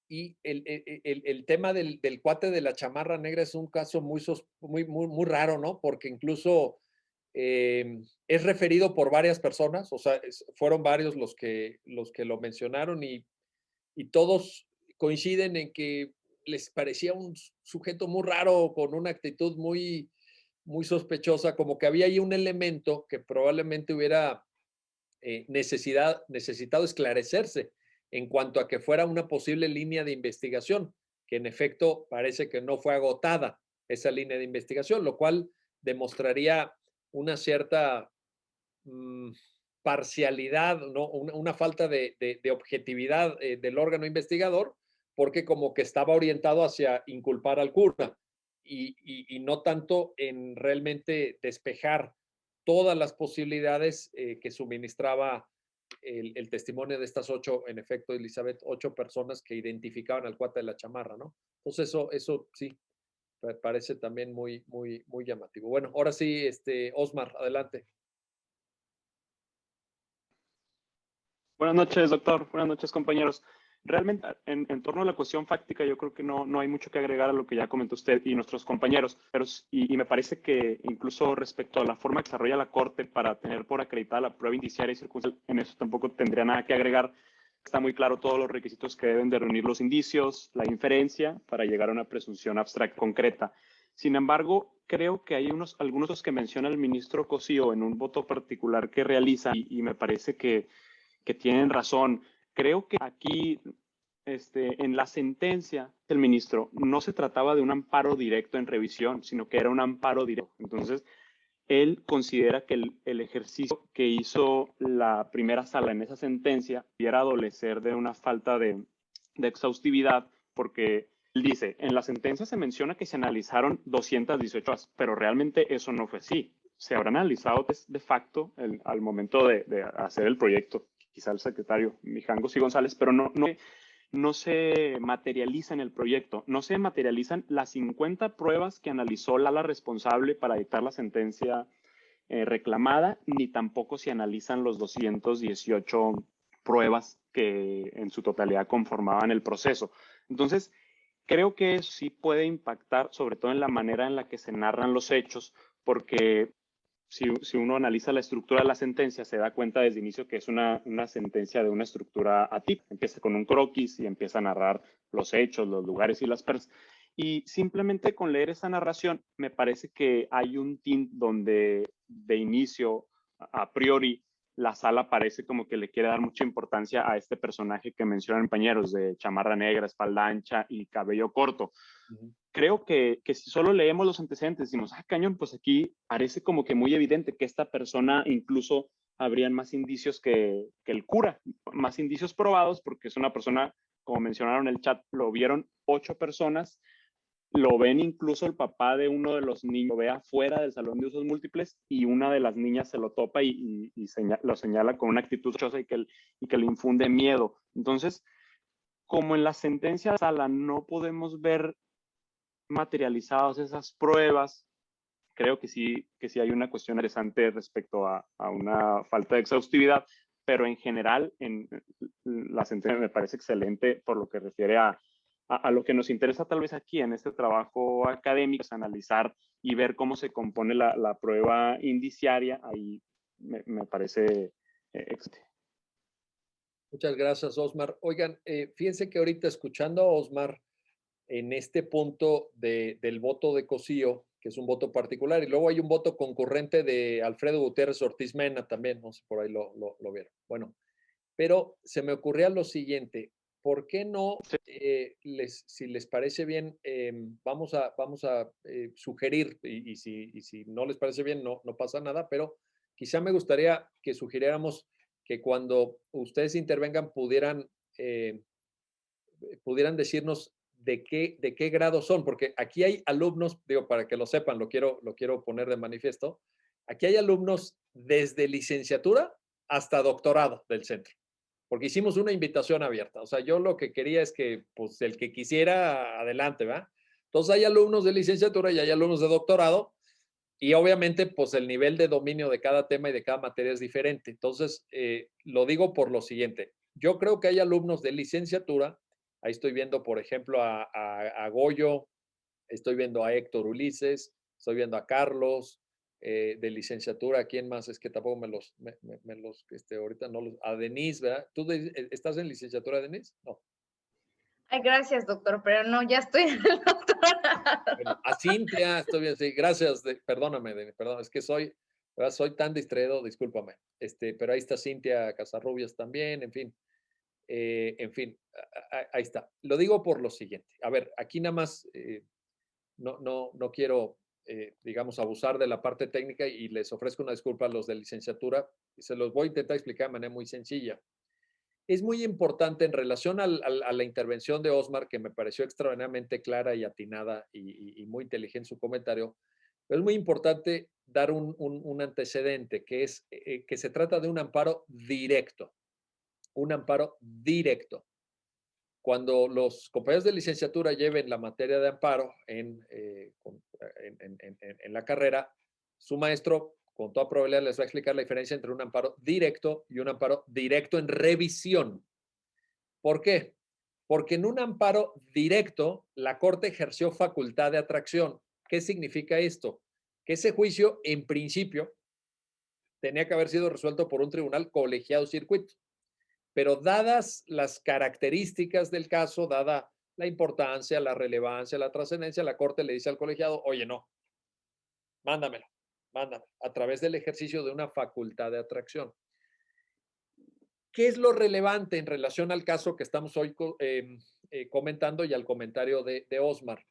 Speaker 1: Y el tema del cuate de la chamarra negra es un caso muy raro, ¿no? Porque incluso es referido por varias personas, o sea, fueron varios los que lo mencionaron y todos coinciden en que les parecía un sujeto muy raro, con una actitud muy sospechosa, como que había ahí un elemento que probablemente hubiera necesitado esclarecerse en cuanto a que fuera una posible línea de investigación, que en efecto parece que no fue agotada esa línea de investigación, lo cual demostraría una cierta parcialidad, ¿no? Una falta de objetividad del órgano investigador, porque como que estaba orientado hacia inculpar al cura y no tanto en realmente despejar todas las posibilidades que suministraba el testimonio de estas 8, en efecto, Elizabeth, 8 personas que identificaban al cuate de la chamarra, ¿no? Entonces eso sí, parece también muy llamativo. Bueno, ahora sí, Osmar, adelante.
Speaker 7: Buenas noches, doctor. Buenas noches, compañeros. Realmente, en torno a la cuestión fáctica, yo creo que no hay mucho que agregar a lo que ya comentó usted y nuestros compañeros, pero y me parece que incluso respecto a la forma que desarrolla la Corte para tener por acreditada la prueba indiciaria y circunstancial, en eso tampoco tendría nada que agregar. Está muy claro todos los requisitos que deben de reunir los indicios, la inferencia, para llegar a una presunción abstracta concreta. Sin embargo, creo que hay algunos que menciona el ministro Cosío en un voto particular que realiza y me parece que tienen razón. Creo que aquí, en la sentencia del ministro, no se trataba de un amparo directo en revisión, sino que era un amparo directo. Entonces, él considera que el ejercicio que hizo la primera sala en esa sentencia pudiera adolecer de una falta de exhaustividad, porque él dice, en la sentencia se menciona que se analizaron 218 horas, pero realmente eso no fue así. Se habrán analizado de facto al momento de hacer el proyecto, quizá el secretario Mijangos y González, pero no se materializa en el proyecto, no se materializan las 50 pruebas que analizó la responsable para dictar la sentencia reclamada, ni tampoco se analizan los 218 pruebas que en su totalidad conformaban el proceso. Entonces, creo que eso sí puede impactar, sobre todo en la manera en la que se narran los hechos, porque si uno analiza la estructura de la sentencia, se da cuenta desde el inicio que es una sentencia de una estructura atípica. Empieza con un croquis y empieza a narrar los hechos, los lugares y las personas. Y simplemente con leer esa narración, me parece que hay un tint donde de inicio, a priori, la sala parece como que le quiere dar mucha importancia a este personaje que mencionan compañeros, de chamarra negra, espalda ancha y cabello corto. Creo que si solo leemos los antecedentes, decimos, cañón, pues aquí parece como que muy evidente que esta persona incluso habrían más indicios que el cura, más indicios probados, porque es una persona, como mencionaron en el chat, lo vieron 8 personas, lo ven incluso el papá de uno de los niños, lo ve afuera del salón de usos múltiples y una de las niñas se lo topa y lo señala con una actitud chosa y que le infunde miedo. Entonces, como en la sentencia de la sala no podemos ver materializadas esas pruebas, creo que sí hay una cuestión interesante respecto a una falta de exhaustividad, pero en general la sentencia me parece excelente por lo que refiere a lo que nos interesa tal vez aquí en este trabajo académico, es analizar y ver cómo se compone la prueba indiciaria. Ahí me parece excelente.
Speaker 1: Muchas gracias, Osmar. Oigan, fíjense que ahorita escuchando a Osmar en este punto del voto de Cosío, que es un voto particular, y luego hay un voto concurrente de Alfredo Gutiérrez Ortiz Mena también, no sé, por ahí lo vieron. Bueno, pero se me ocurría lo siguiente, ¿por qué no, si les parece bien, vamos a sugerir, y si no les parece bien, no pasa nada, pero quizá me gustaría que sugiriéramos que cuando ustedes intervengan pudieran decirnos de qué grado son, porque aquí hay alumnos, digo, para que lo sepan, lo quiero poner de manifiesto, aquí hay alumnos desde licenciatura hasta doctorado del centro. porque hicimos una invitación abierta. O sea, yo lo que quería es que, pues, el que quisiera, adelante, ¿va? Entonces, hay alumnos de licenciatura y hay alumnos de doctorado, y obviamente, pues, el nivel de dominio de cada tema y de cada materia es diferente. Entonces, lo digo por lo siguiente. Yo creo que hay alumnos de licenciatura, ahí estoy viendo, por ejemplo, a Goyo, estoy viendo a Héctor Ulises, estoy viendo a Carlos, de licenciatura. ¿Quién más? Es que tampoco ahorita no los, a Denise, ¿verdad? ¿Tú estás en licenciatura, Denise? No.
Speaker 8: Ay, gracias, doctor, pero no, ya estoy en el doctorado.
Speaker 1: Bueno, a Cintia, estoy bien, sí, gracias, perdóname, Denise, perdón, es que ¿verdad? Soy tan distraído, discúlpame. Pero ahí está Cintia Casarrubias también, en fin. Ahí está. Lo digo por lo siguiente. A ver, aquí nada más, no quiero, digamos, abusar de la parte técnica y les ofrezco una disculpa a los de licenciatura y se los voy a intentar explicar de manera muy sencilla. Es muy importante en relación a la intervención de Osmar, que me pareció extraordinariamente clara y atinada y muy inteligente su comentario, pero es muy importante dar un antecedente, que es que se trata de un amparo directo. Un amparo directo. Cuando los compañeros de licenciatura lleven la materia de amparo en la carrera, su maestro, con toda probabilidad, les va a explicar la diferencia entre un amparo directo y un amparo directo en revisión. ¿Por qué? Porque en un amparo directo, la Corte ejerció facultad de atracción. ¿Qué significa esto? Que ese juicio, en principio, tenía que haber sido resuelto por un tribunal colegiado circuito. Pero dadas las características del caso, dada la importancia, la relevancia, la trascendencia, la Corte le dice al colegiado, oye, no, mándamelo, a través del ejercicio de una facultad de atracción. ¿Qué es lo relevante en relación al caso que estamos hoy comentando y al comentario de Osmar?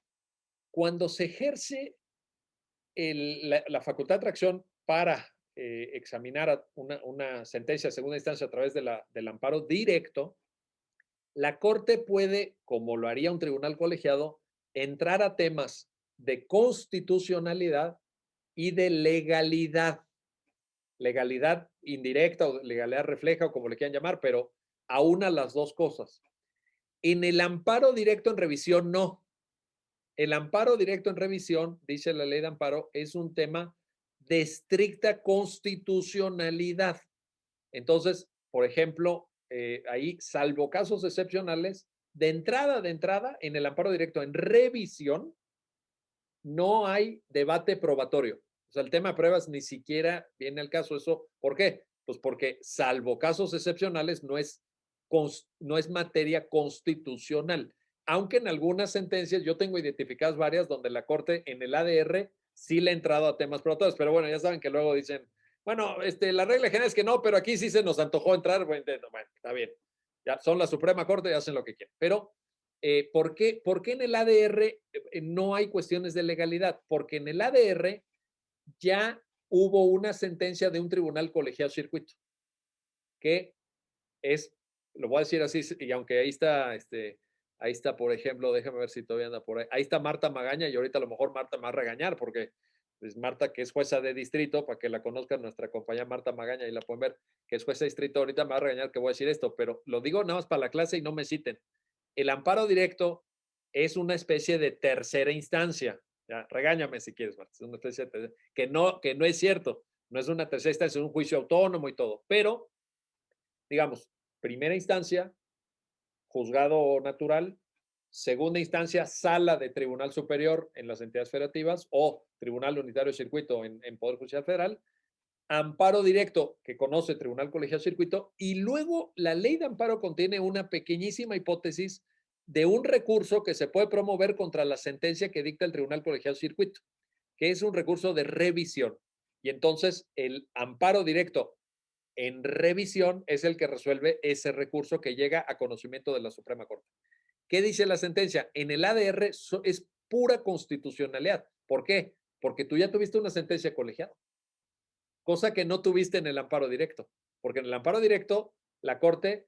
Speaker 1: Cuando se ejerce la facultad de atracción para examinar una sentencia de segunda instancia a través del amparo directo, la Corte puede, como lo haría un tribunal colegiado, entrar a temas de constitucionalidad y de legalidad. Legalidad indirecta o legalidad refleja o como le quieran llamar, pero aúna las dos cosas. En el amparo directo en revisión, no. El amparo directo en revisión, dice la ley de amparo, es un tema de estricta constitucionalidad. Entonces, por ejemplo, ahí, salvo casos excepcionales, de entrada, en el amparo directo en revisión, no hay debate probatorio. O sea, el tema de pruebas ni siquiera viene al caso. Eso, ¿por qué? Pues porque, salvo casos excepcionales, no es materia constitucional. Aunque en algunas sentencias, yo tengo identificadas varias donde la Corte en el ADR sí le ha entrado a temas probatorios, pero bueno, ya saben que luego dicen, bueno, la regla general es que no, pero aquí sí se nos antojó entrar. Bueno, está bien. Ya son la Suprema Corte y hacen lo que quieren. Pero, ¿por qué en el ADR no hay cuestiones de legalidad? Porque en el ADR ya hubo una sentencia de un tribunal colegiado circuito, que es, lo voy a decir así, y aunque ahí está, por ejemplo, déjame ver si todavía anda por ahí. Ahí está Marta Magaña y ahorita a lo mejor Marta me va a regañar porque pues Marta, que es jueza de distrito, para que la conozcan, nuestra compañera Marta Magaña y la pueden ver, que es jueza de distrito, ahorita me va a regañar que voy a decir esto, pero lo digo nada más para la clase y no me citen. El amparo directo es una especie de tercera instancia. Ya, regáñame si quieres, Marta. Es una especie de que no es cierto. No es una tercera instancia, es un juicio autónomo y todo. Pero, digamos, primera instancia, juzgado natural. Segunda instancia, sala de Tribunal Superior en las entidades federativas o Tribunal Unitario de Circuito en Poder Judicial Federal. Amparo directo que conoce Tribunal Colegiado Circuito, y luego la ley de amparo contiene una pequeñísima hipótesis de un recurso que se puede promover contra la sentencia que dicta el Tribunal Colegiado Circuito, que es un recurso de revisión. Y entonces el amparo directo en revisión es el que resuelve ese recurso que llega a conocimiento de la Suprema Corte. ¿Qué dice la sentencia? En el ADR es pura constitucionalidad. ¿Por qué? Porque tú ya tuviste una sentencia colegiada, cosa que no tuviste en el amparo directo, porque en el amparo directo la Corte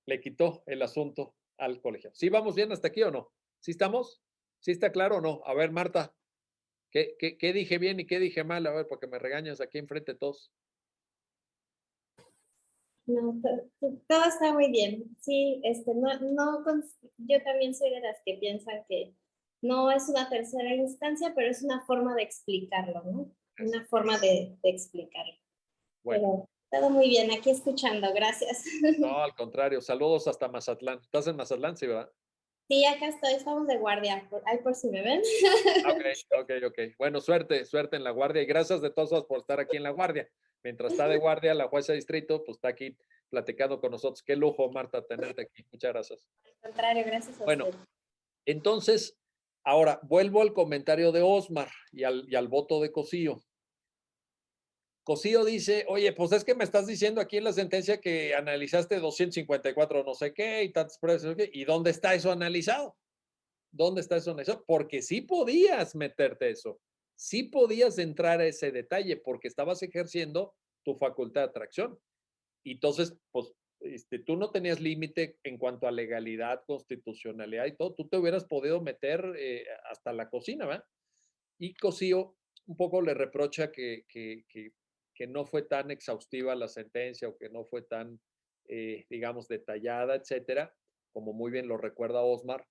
Speaker 1: le quitó el asunto al colegiado. ¿Sí vamos bien hasta aquí o no? ¿Sí estamos? ¿Sí está claro o no? A ver, Marta, ¿qué dije bien y qué dije mal? A ver, porque me regañas aquí enfrente de todos.
Speaker 9: No, todo está muy bien. Sí, yo también soy de las que piensan que no es una tercera instancia, pero es una forma de explicarlo, ¿no? Una forma de explicarlo.
Speaker 1: Bueno,
Speaker 9: Pero todo muy bien, aquí escuchando, gracias.
Speaker 1: no, al contrario. Saludos hasta Mazatlán. ¿Estás en Mazatlán? Sí, ¿verdad?
Speaker 9: Sí, acá estoy, estamos de guardia, ahí por si me ven.
Speaker 1: Ok, ok. Bueno, suerte en la guardia y gracias de todos por estar aquí en la guardia. Mientras está de guardia, la jueza de distrito, pues está aquí platicando con nosotros. Qué lujo, Marta, tenerte aquí. Muchas gracias.
Speaker 9: Al contrario, gracias a
Speaker 1: Bueno,
Speaker 9: usted.
Speaker 1: entonces, ahora vuelvo al comentario de Osmar y al voto de Cosío. Cosío dice, oye, pues es que me estás diciendo aquí en la sentencia que analizaste 254 no sé qué y tantas pruebas, no sé qué, ¿y dónde está eso analizado? ¿Dónde está eso analizado? Porque sí podías meterte eso, sí podías entrar a ese detalle porque estabas ejerciendo tu facultad de atracción. Y entonces, pues, tú no tenías límite en cuanto a legalidad, constitucionalidad y todo, tú te hubieras podido meter hasta la cocina, ¿verdad? Y Cosío un poco le reprocha que no fue tan exhaustiva la sentencia o que no fue tan, digamos, detallada, etcétera, como muy bien lo recuerda Osmar.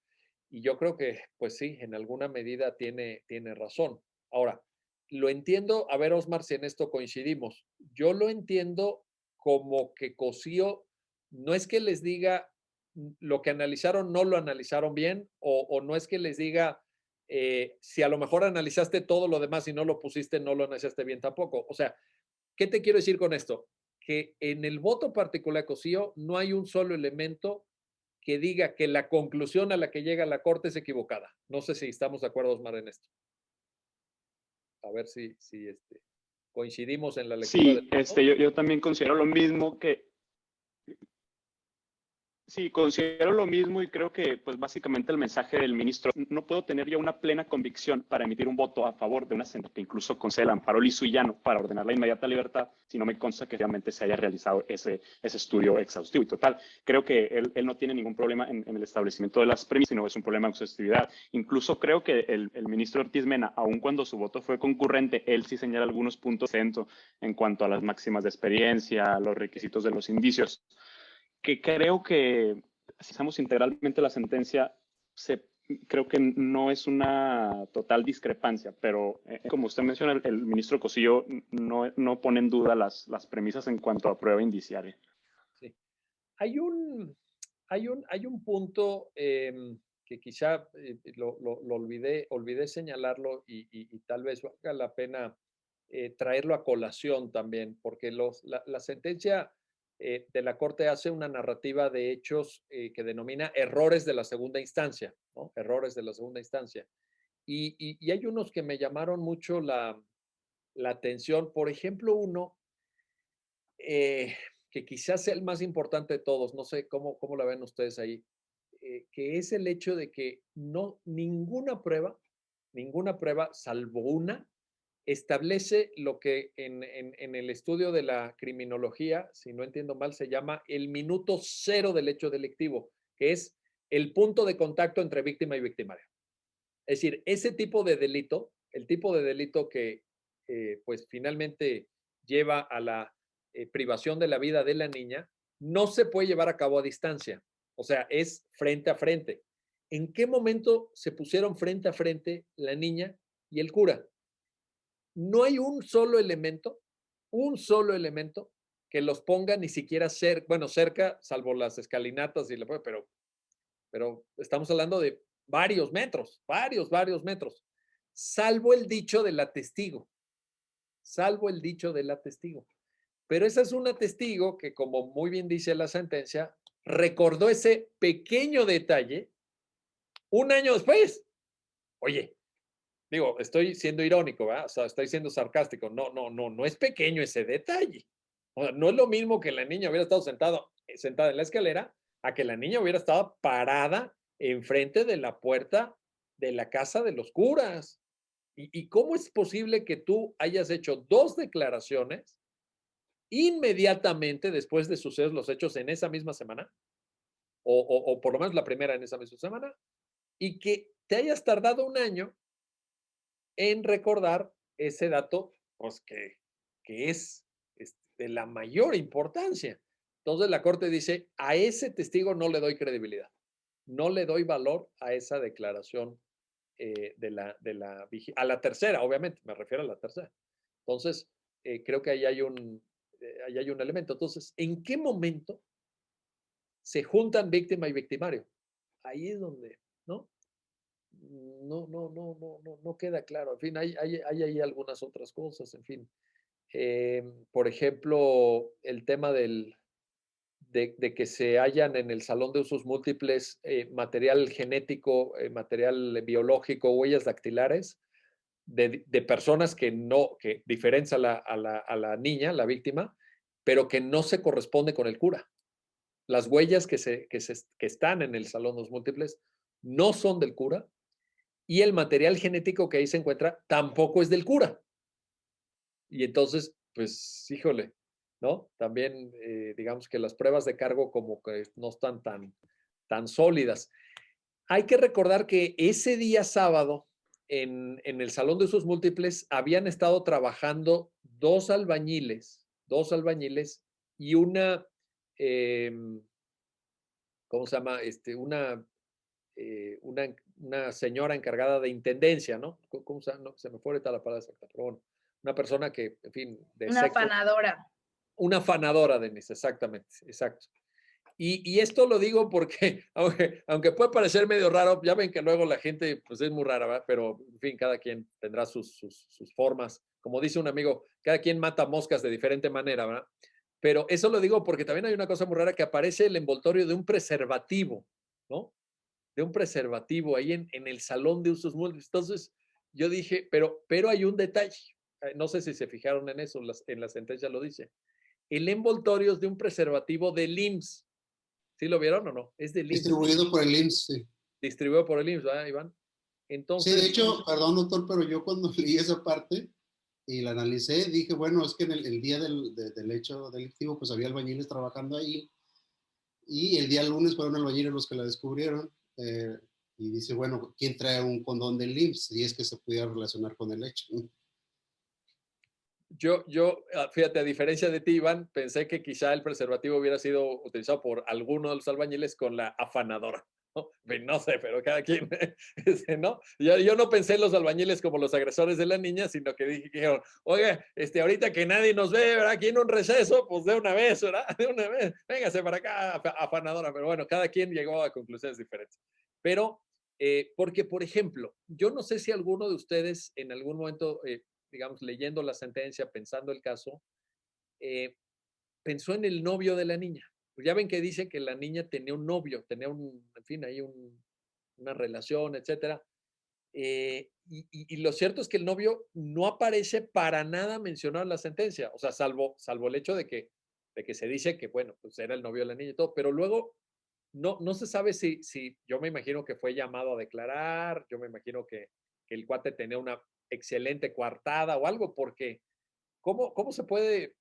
Speaker 1: Y yo creo que, pues sí, en alguna medida tiene razón. Ahora, lo entiendo, a ver, Osmar, si en esto coincidimos. Yo lo entiendo como que Cosío no es que les diga lo que analizaron no lo analizaron bien o no es que les diga si a lo mejor analizaste todo lo demás y no lo pusiste, no lo analizaste bien tampoco. O sea, ¿qué te quiero decir con esto? Que en el voto particular de Cosío no hay un solo elemento que diga que la conclusión a la que llega la Corte es equivocada. No sé si estamos de acuerdo, Osmar, en esto. A ver si coincidimos en la lectura del
Speaker 7: Sí,
Speaker 1: voto.
Speaker 7: yo también considero lo mismo que Sí, considero lo mismo y creo que, pues, básicamente el mensaje del ministro, no puedo tener ya una plena convicción para emitir un voto a favor de una sentencia que incluso concede el amparo liso y llano para ordenar la inmediata libertad, si no me consta que realmente se haya realizado ese estudio exhaustivo y total. Creo que él no tiene ningún problema en el establecimiento de las premisas, sino es un problema de exhaustividad. Incluso creo que el ministro Ortiz Mena, aun cuando su voto fue concurrente, él sí señala algunos puntos en cuanto a las máximas de experiencia, los requisitos de los indicios que creo que si hacemos integralmente la sentencia, creo que no es una total discrepancia, pero como usted menciona, el ministro Cosío no pone en duda las premisas en cuanto a prueba indiciaria.
Speaker 1: Sí. Hay un punto que quizá lo olvidé señalarlo y tal vez valga la pena traerlo a colación también, porque la sentencia de la Corte hace una narrativa de hechos que denomina errores de la segunda instancia, ¿no? Errores de la segunda instancia. Y hay unos que me llamaron mucho la atención. Por ejemplo, uno eh, que quizás sea el más importante de todos, no sé cómo la ven ustedes ahí, que es el hecho de que ninguna prueba, salvo una, establece lo que en el estudio de la criminología, si no entiendo mal, se llama el minuto cero del hecho delictivo, que es el punto de contacto entre víctima y victimario. Es decir, ese tipo de delito, el tipo de delito que pues finalmente lleva a la privación de la vida de la niña, no se puede llevar a cabo a distancia. O sea, es frente a frente. ¿En qué momento se pusieron frente a frente la niña y el cura? No hay un solo elemento que los ponga ni siquiera cerca, salvo las escalinatas, pero estamos hablando de varios metros, varios metros, salvo el dicho de la testigo, Pero esa es una testigo que, como muy bien dice la sentencia, recordó ese pequeño detalle un año después. Oye, digo, estoy siendo irónico, ¿verdad? O sea, estoy siendo sarcástico. No es pequeño ese detalle. O sea, no es lo mismo que la niña hubiera estado sentada en la escalera a que la niña hubiera estado parada enfrente de la puerta de la casa de los curas. ¿Y cómo es posible que tú hayas hecho dos declaraciones inmediatamente después de suceder los hechos en esa misma semana? O por lo menos la primera en esa misma semana, y que te hayas tardado un año en recordar ese dato, pues que es de la mayor importancia. Entonces la corte dice, a ese testigo no le doy credibilidad, no le doy valor a esa declaración a la tercera, obviamente, me refiero a la tercera. Entonces, creo que ahí hay un elemento. Entonces, ¿en qué momento se juntan víctima y victimario? Ahí es donde, ¿no? No queda claro. En fin, hay ahí algunas otras cosas, en fin. Por ejemplo, el tema de que se hallan en el salón de usos múltiples material genético, material biológico, huellas dactilares de personas que diferencian a la niña, la víctima, pero que no se corresponde con el cura. Las huellas que están en el salón de usos múltiples no son del cura y el material genético que ahí se encuentra tampoco es del cura. Y entonces, pues, híjole, ¿no? También, digamos que las pruebas de cargo como que no están tan sólidas. Hay que recordar que ese día sábado, en el Salón de Usos Múltiples, habían estado trabajando dos albañiles y una, ¿cómo se llama? Una señora encargada de intendencia, ¿no? ¿Cómo se llama? No, se me fue ahorita la palabra exacta, pero bueno, una persona que, en fin, de
Speaker 8: Una
Speaker 1: sexo.
Speaker 8: afanadora.
Speaker 1: Una afanadora, Denise, exactamente, exacto. Y esto lo digo porque, aunque puede parecer medio raro, ya ven que luego la gente pues es muy rara, ¿verdad? Pero en fin, cada quien tendrá sus formas. Como dice un amigo, cada quien mata moscas de diferente manera, ¿verdad? Pero eso lo digo porque también hay una cosa muy rara que aparece el envoltorio de un preservativo, ¿no? De un preservativo ahí en el salón de usos múltiples. Entonces yo dije, pero hay un detalle. No sé si se fijaron en eso, en la sentencia lo dice. El envoltorio es de un preservativo del IMSS. ¿Sí lo vieron o no? Es del IMSS.
Speaker 5: Distribuido por el IMSS, sí.
Speaker 1: Distribuido por el IMSS, ¿verdad, Iván? Entonces,
Speaker 5: sí, de hecho, perdón, doctor, pero yo cuando leí esa parte y la analicé, dije, bueno, es que en el día del hecho delictivo, pues había albañiles trabajando ahí, y el día lunes fueron albañiles los que la descubrieron, y dice, bueno, ¿quién trae un condón del IMSS? Y es que se pudiera relacionar con el hecho.
Speaker 1: Yo, fíjate, a diferencia de ti, Iván, pensé que quizá el preservativo hubiera sido utilizado por alguno de los albañiles con la afanadora. No sé, pero cada quien, ¿no? Yo no pensé en los albañiles como los agresores de la niña, sino que dijeron, oiga, ahorita que nadie nos ve, ¿verdad? Aquí en un receso, pues de una vez, ¿verdad? De una vez, véngase para acá, afanadora. Pero bueno, cada quien llegó a conclusiones diferentes. Pero, porque, por ejemplo, yo no sé si alguno de ustedes en algún momento, digamos, leyendo la sentencia, pensando el caso, pensó en el novio de la niña. Pues ya ven que dice que la niña tenía un novio, tenía en fin, ahí una relación, etcétera. Y lo cierto es que el novio no aparece para nada mencionado en la sentencia, o sea, salvo el hecho de que se dice que, bueno, pues era el novio de la niña y todo, pero luego no se sabe si yo me imagino que fue llamado a declarar, yo me imagino que el cuate tenía una excelente coartada o algo, porque ¿cómo se puede,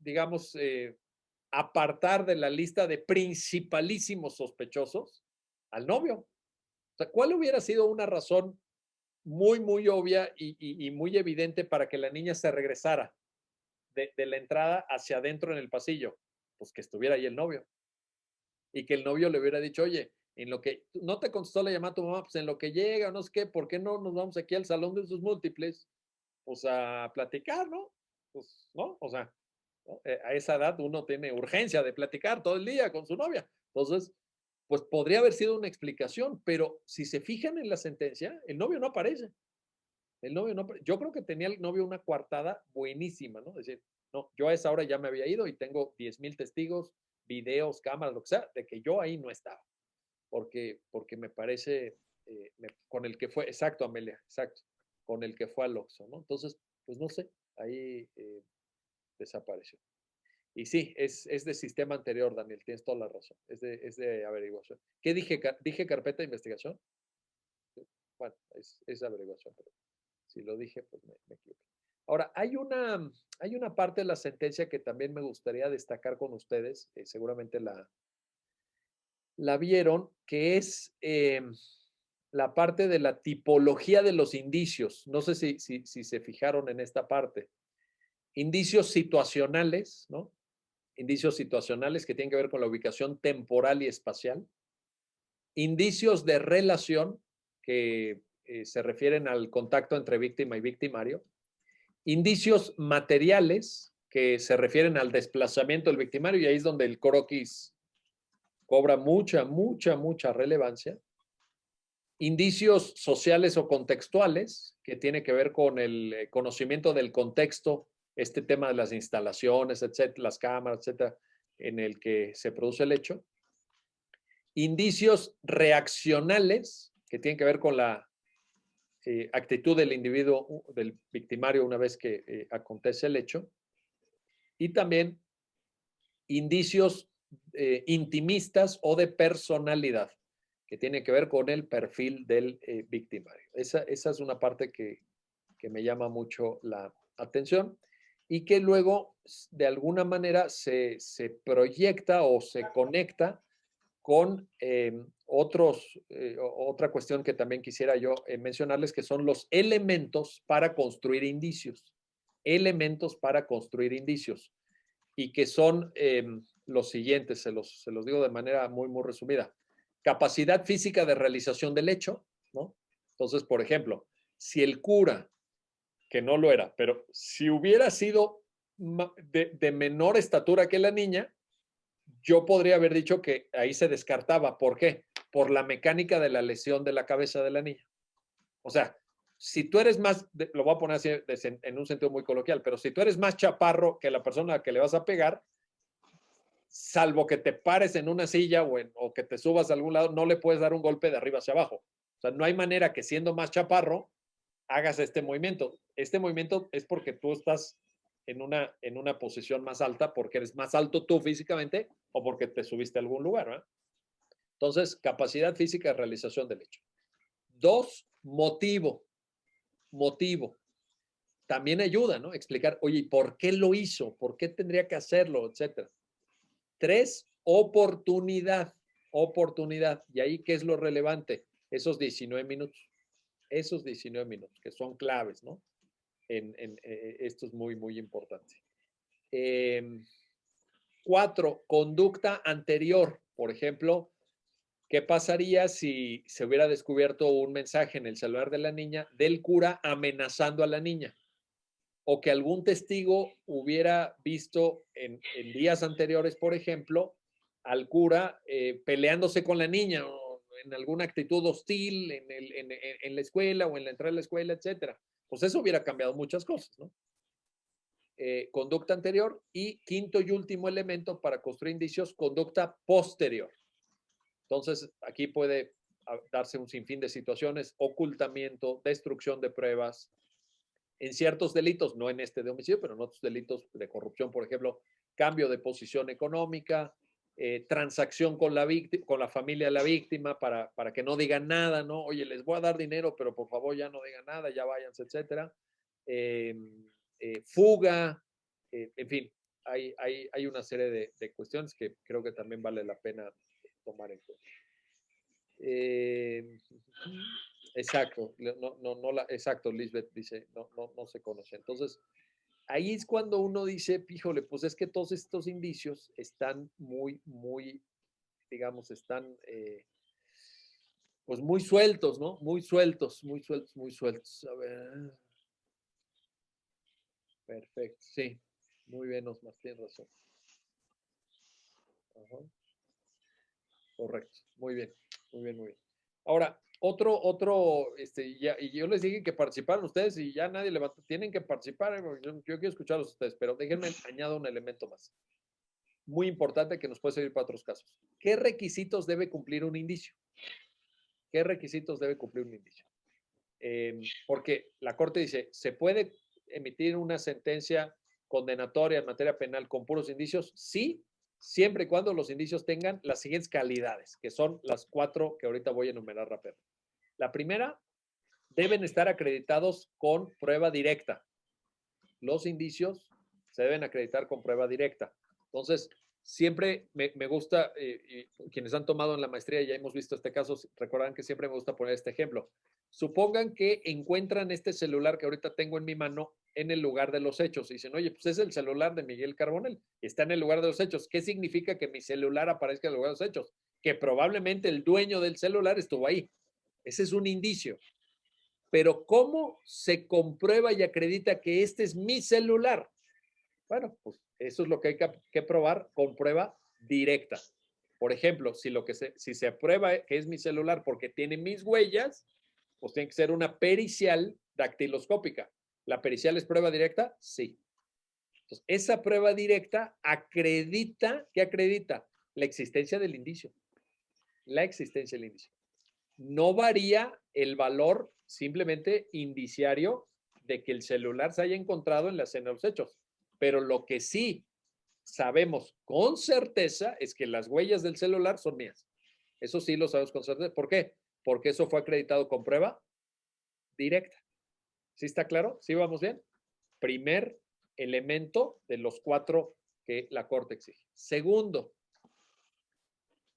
Speaker 1: digamos, apartar de la lista de principalísimos sospechosos al novio? O sea, ¿cuál hubiera sido una razón muy, muy obvia y muy evidente para que la niña se regresara de la entrada hacia adentro en el pasillo? Pues que estuviera ahí el novio. Y que el novio le hubiera dicho, oye, en lo que no te contestó la llamada a tu mamá, pues en lo que llega, no sé qué, ¿por qué no nos vamos aquí al salón de usos múltiples? Pues a platicar, ¿no? Pues, ¿no? O sea, ¿no? A esa edad uno tiene urgencia de platicar todo el día con su novia. Entonces, pues podría haber sido una explicación, pero si se fijan en la sentencia, el novio no aparece. El novio no, yo creo que tenía el novio una coartada buenísima, ¿no? Es decir, no, yo a esa hora ya me había ido y tengo 10,000 testigos, videos, cámaras, lo que sea, de que yo ahí no estaba. Porque me parece, con el que fue, exacto, Amelia, exacto, con el que fue al Oxxo, ¿no? Entonces, pues no sé, ahí desapareció. Y sí, es de sistema anterior, Daniel, tienes toda la razón, es de averiguación. ¿Qué dije? ¿Dije carpeta de investigación? Bueno, es averiguación, pero si lo dije, pues me equivoqué. Ahora, hay una parte de la sentencia que también me gustaría destacar con ustedes, seguramente la vieron, que es la parte de la tipología de los indicios. No sé si se fijaron en esta parte. Indicios situacionales, ¿no? indicios situacionales que tienen que ver con la ubicación temporal y espacial, indicios de relación que se refieren al contacto entre víctima y victimario, indicios materiales que se refieren al desplazamiento del victimario, y ahí es donde el croquis cobra mucha relevancia, indicios sociales o contextuales que tiene que ver con el conocimiento del contexto, este tema de las instalaciones, etcétera, las cámaras, etcétera, en el que se produce el hecho, indicios reaccionales que tienen que ver con la actitud del individuo, del victimario una vez que acontece el hecho, y también indicios intimistas o de personalidad que tiene que ver con el perfil del victimario. Esa es una parte que me llama mucho la atención y que luego de alguna manera se proyecta o se conecta con otra cuestión que también quisiera yo mencionarles, que son los elementos para construir indicios. Elementos para construir indicios. Y que son los siguientes, se los digo de manera muy resumida. Capacidad física de realización del hecho, ¿no? Entonces, por ejemplo, si el cura, que no lo era, pero si hubiera sido de menor estatura que la niña, yo podría haber dicho que ahí se descartaba. ¿Por qué? Por la mecánica de la lesión de la cabeza de la niña. O sea, si tú eres más, lo voy a poner así en un sentido muy coloquial, pero si tú eres más chaparro que la persona a la que le vas a pegar, salvo que te pares en una silla o que te subas a algún lado, no le puedes dar un golpe de arriba hacia abajo. O sea, no hay manera que siendo más chaparro hagas este movimiento. Este movimiento es porque tú estás en una posición más alta, porque eres más alto tú físicamente o porque te subiste a algún lugar, ¿verdad? Entonces, capacidad física de realización del hecho. 2, motivo. También ayuda, ¿no? Explicar, oye, ¿por qué lo hizo? ¿Por qué tendría que hacerlo? Etcétera. 3, oportunidad. Y ahí, ¿qué es lo relevante? Esos 19 minutos. Que son claves, ¿no? Esto es muy importante. 4, conducta anterior. Por ejemplo, ¿qué pasaría si se hubiera descubierto un mensaje en el celular de la niña del cura amenazando a la niña? O que algún testigo hubiera visto en días anteriores, por ejemplo, al cura peleándose con la niña o en alguna actitud hostil en la escuela o en la entrada de la escuela, etcétera. Pues eso hubiera cambiado muchas cosas, ¿no? Conducta anterior. Y quinto y último elemento para construir indicios, conducta posterior. Entonces, aquí puede darse un sinfín de situaciones: ocultamiento, destrucción de pruebas. En ciertos delitos, no en este de homicidio, pero en otros delitos de corrupción, por ejemplo, cambio de posición económica, transacción con la familia de la víctima para que no digan nada, ¿no? Oye, les voy a dar dinero, pero por favor ya no digan nada, ya váyanse, etcétera. Fuga, en fin, hay una serie de cuestiones que creo que también vale la pena tomar en cuenta. Exacto, exacto, Lisbeth dice, no se conoce. Entonces, ahí es cuando uno dice, híjole, pues es que todos estos indicios están muy, digamos, están pues muy sueltos, ¿no? Muy sueltos. A ver. Perfecto, sí. Muy bien, Osmar, tienes razón. Ajá. Correcto, muy bien. Ahora, y yo les dije que participaran ustedes y ya nadie levantó, tienen que participar, yo quiero escucharlos a ustedes, pero déjenme añado un elemento más. Muy importante que nos puede servir para otros casos. ¿Qué requisitos debe cumplir un indicio? Porque la Corte dice, ¿se puede emitir una sentencia condenatoria en materia penal con puros indicios? Sí, siempre y cuando los indicios tengan las siguientes calidades, que son las 4 que ahorita voy a enumerar rápido. La primera, deben estar acreditados con prueba directa. Los indicios se deben acreditar con prueba directa. Entonces, siempre me gusta, y quienes han tomado en la maestría, ya hemos visto este caso, recordarán que siempre me gusta poner este ejemplo. Supongan que encuentran este celular que ahorita tengo en mi mano en el lugar de los hechos. Dicen, oye, pues es el celular de Miguel Carbonell, está en el lugar de los hechos. ¿Qué significa que mi celular aparezca en el lugar de los hechos? Que probablemente el dueño del celular estuvo ahí. Ese es un indicio. Pero ¿cómo se comprueba y acredita que este es mi celular? Bueno, pues eso es lo que hay que probar con prueba directa. Por ejemplo, si se aprueba que es mi celular porque tiene mis huellas, pues tiene que ser una pericial dactiloscópica. ¿La pericial es prueba directa? Sí. Entonces, esa prueba directa acredita, ¿qué acredita? La existencia del indicio. La existencia del indicio. No varía el valor simplemente indiciario de que el celular se haya encontrado en la escena de los hechos. Pero lo que sí sabemos con certeza es que las huellas del celular son mías. Eso sí lo sabemos con certeza. ¿Por qué? Porque eso fue acreditado con prueba directa. ¿Sí está claro? ¿Sí vamos bien? Primer elemento de los 4 que la Corte exige. Segundo,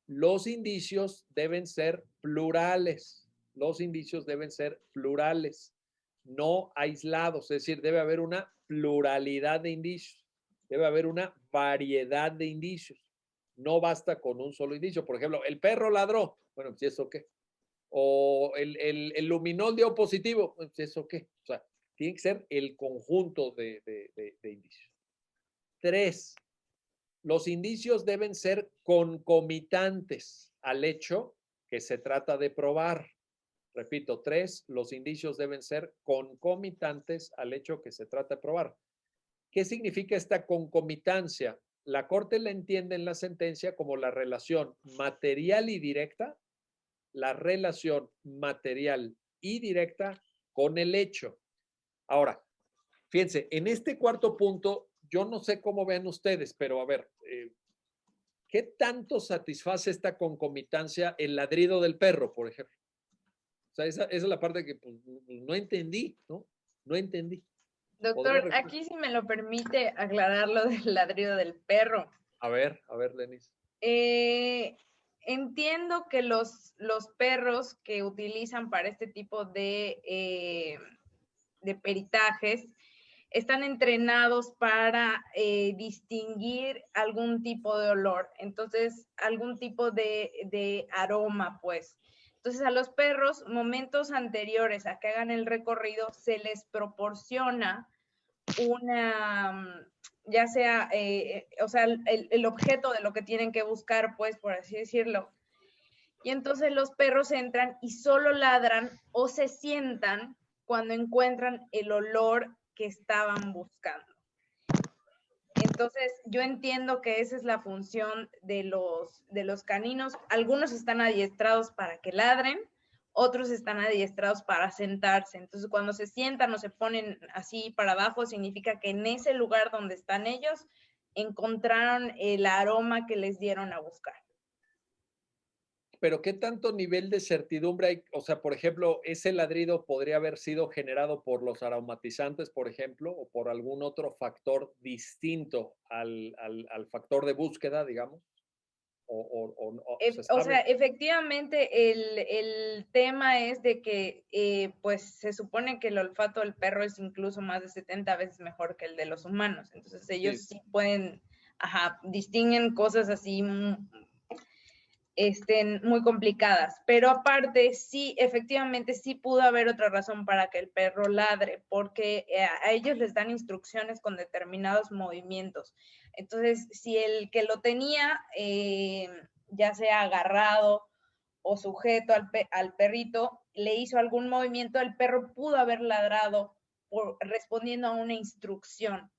Speaker 1: los indicios deben ser plurales. Los indicios deben ser plurales, no aislados. Es decir, debe haber una pluralidad de indicios. Debe haber una variedad de indicios. No basta con un solo indicio. Por ejemplo, el perro ladró. Bueno, ¿y eso qué? O el luminol dio positivo. Bueno, ¿y eso qué? O sea, tiene que ser el conjunto de indicios. 3. Los indicios deben ser concomitantes al hecho que se trata de probar. Repito, 3, los indicios deben ser concomitantes al hecho que se trata de probar. ¿Qué significa esta concomitancia? La Corte la entiende en la sentencia como la relación material y directa, la relación material y directa con el hecho. Ahora, fíjense, en este cuarto punto, yo no sé cómo vean ustedes, pero a ver, ¿qué tanto satisface esta concomitancia el ladrido del perro, por ejemplo? O sea, esa es la parte que pues, no entendí, ¿no? No entendí.
Speaker 8: Doctor, aquí si me lo permite aclarar lo del ladrido del perro.
Speaker 1: A ver, Denise.
Speaker 8: Entiendo que los perros que utilizan para este tipo de peritajes están entrenados para distinguir algún tipo de olor, entonces algún tipo de aroma, pues. Entonces a los perros, momentos anteriores a que hagan el recorrido, se les proporciona una, ya sea, o sea, el objeto de lo que tienen que buscar, pues, por así decirlo. Y entonces los perros entran y solo ladran o se sientan cuando encuentran el olor que estaban buscando. Entonces, yo entiendo que esa es la función de los caninos. Algunos están adiestrados para que ladren, otros están adiestrados para sentarse. Entonces, cuando se sientan o se ponen así para abajo, significa que en ese lugar donde están ellos, encontraron el aroma que les dieron a buscar.
Speaker 1: Pero ¿qué tanto nivel de certidumbre hay? O sea, por ejemplo, ese ladrido podría haber sido generado por los aromatizantes, por ejemplo, o por algún otro factor distinto al factor de búsqueda, digamos.
Speaker 8: O sea, efectivamente, el tema es de que, pues, se supone que el olfato del perro es incluso más de 70 veces mejor que el de los humanos. Entonces, ellos sí pueden, distinguen cosas así muy complicadas, pero aparte sí, efectivamente sí pudo haber otra razón para que el perro ladre, porque a ellos les dan instrucciones con determinados movimientos. Entonces, si el que lo tenía, ya sea agarrado o sujeto al perrito, le hizo algún movimiento, el perro pudo haber ladrado respondiendo a una instrucción,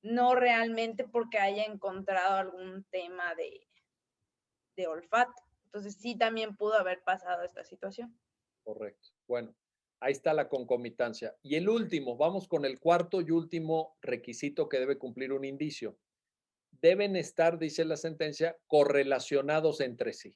Speaker 8: no realmente porque haya encontrado algún tema de olfato. Entonces sí también pudo haber pasado esta situación.
Speaker 1: Correcto. Bueno, ahí está la concomitancia. Y el último, vamos con el cuarto y último requisito que debe cumplir un indicio. Deben estar, dice la sentencia, correlacionados entre sí.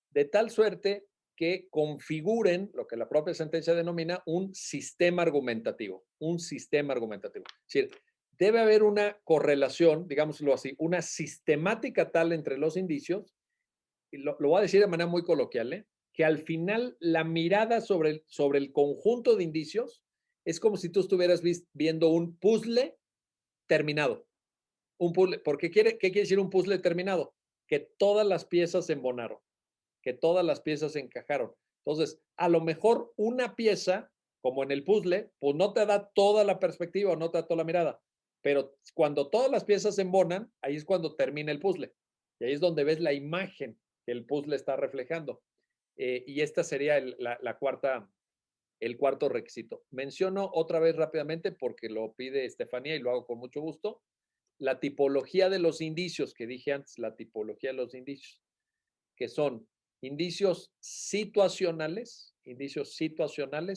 Speaker 1: De tal suerte que configuren lo que la propia sentencia denomina un sistema argumentativo. Un sistema argumentativo. Es decir, debe haber una correlación, digámoslo así, una sistemática tal entre los indicios. Lo voy a decir de manera muy coloquial, que al final la mirada sobre el conjunto de indicios es como si tú estuvieras viendo un puzzle terminado. Un puzzle, ¿qué quiere decir un puzzle terminado? Que todas las piezas se embonaron, que todas las piezas se encajaron. Entonces, a lo mejor una pieza, como en el puzzle, pues no te da toda la perspectiva, no te da toda la mirada, pero cuando todas las piezas se embonan, ahí es cuando termina el puzzle. Y ahí es donde ves la imagen que el puzzle está reflejando. Y esta sería el cuarto requisito. Menciono otra vez rápidamente porque lo pide Estefanía y lo hago con mucho gusto. La tipología de los indicios, que dije antes, la tipología de los indicios, que son indicios situacionales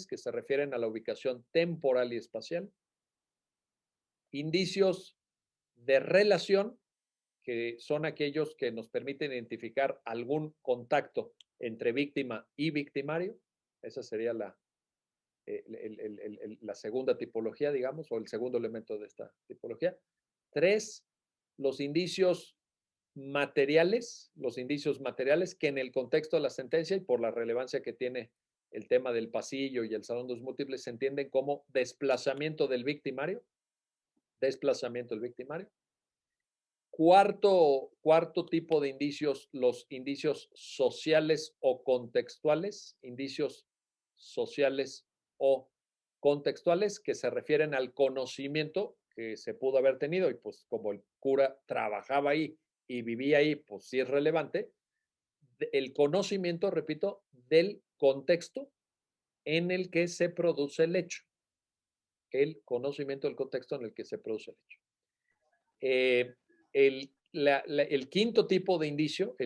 Speaker 1: que se refieren a la ubicación temporal y espacial, indicios de relación, que son aquellos que nos permiten identificar algún contacto entre víctima y victimario. Esa sería la segunda tipología, digamos, o el segundo elemento de esta tipología. 3, los indicios materiales que en el contexto de la sentencia y por la relevancia que tiene el tema del pasillo y el salón de los múltiples se entienden como desplazamiento del victimario. Cuarto tipo de indicios, los indicios sociales o contextuales, que se refieren al conocimiento que se pudo haber tenido y pues como el cura trabajaba ahí y vivía ahí, pues sí es relevante, el conocimiento, repito, del contexto en el que se produce el hecho. El conocimiento del contexto en el que se produce el hecho. El quinto tipo de indicio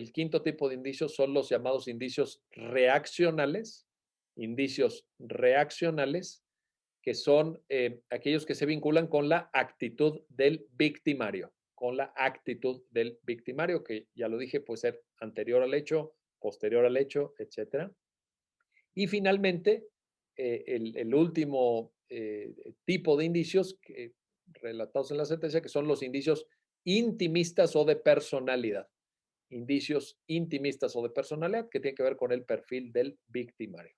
Speaker 1: son los llamados indicios reaccionales, que son aquellos que se vinculan con la actitud del victimario, que ya lo dije, puede ser anterior al hecho, posterior al hecho, etc. Y finalmente, el último tipo de indicios relatados en la sentencia, que son los indicios intimistas o de personalidad. Indicios intimistas o de personalidad que tienen que ver con el perfil del victimario.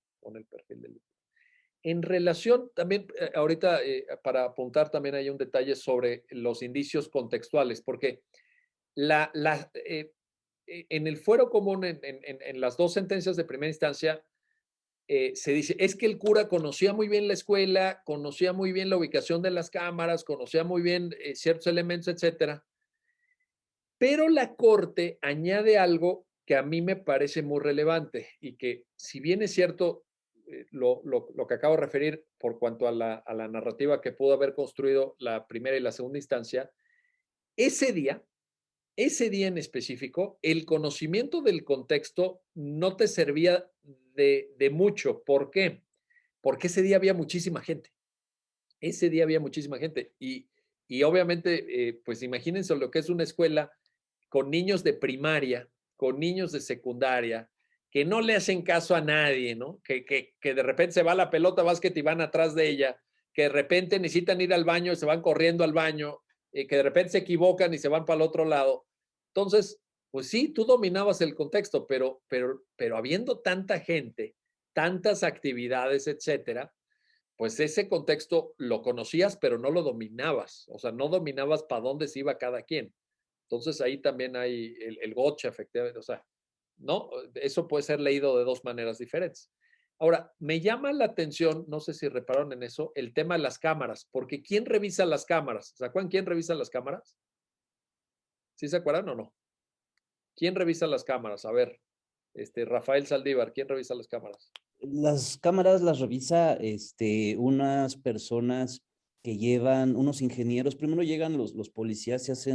Speaker 1: En relación, también ahorita para apuntar también hay un detalle sobre los indicios contextuales, porque en el fuero común, en las dos sentencias de primera instancia, se dice, es que el cura conocía muy bien la escuela, conocía muy bien la ubicación de las cámaras, conocía muy bien ciertos elementos, etcétera. Pero la Corte añade algo que a mí me parece muy relevante y que, si bien es cierto lo que acabo de referir por cuanto a la narrativa que pudo haber construido la primera y la segunda instancia, ese día en específico, el conocimiento del contexto no te servía de mucho. ¿Por qué? Porque ese día había muchísima gente. Y obviamente, pues imagínense lo que es una escuela con niños de primaria, con niños de secundaria, que no le hacen caso a nadie, ¿no? Que de repente se va la pelota básquet y van atrás de ella, que de repente necesitan ir al baño y se van corriendo al baño, que de repente se equivocan y se van para el otro lado. Entonces, pues sí, tú dominabas el contexto, pero habiendo tanta gente, tantas actividades, etcétera, pues ese contexto lo conocías, pero no lo dominabas. O sea, no dominabas para dónde se iba cada quien. Entonces ahí también hay el gotcha, efectivamente. O sea, ¿no? Eso puede ser leído de dos maneras diferentes. Ahora, me llama la atención, no sé si repararon en eso, el tema de las cámaras, porque ¿quién revisa las cámaras? ¿Se acuerdan quién revisa las cámaras? ¿Sí se acuerdan o no? ¿Quién revisa las cámaras? A ver, Rafael Saldívar, ¿quién revisa las cámaras?
Speaker 10: Las cámaras las revisa unas personas que llevan, unos ingenieros. Primero llegan los policías,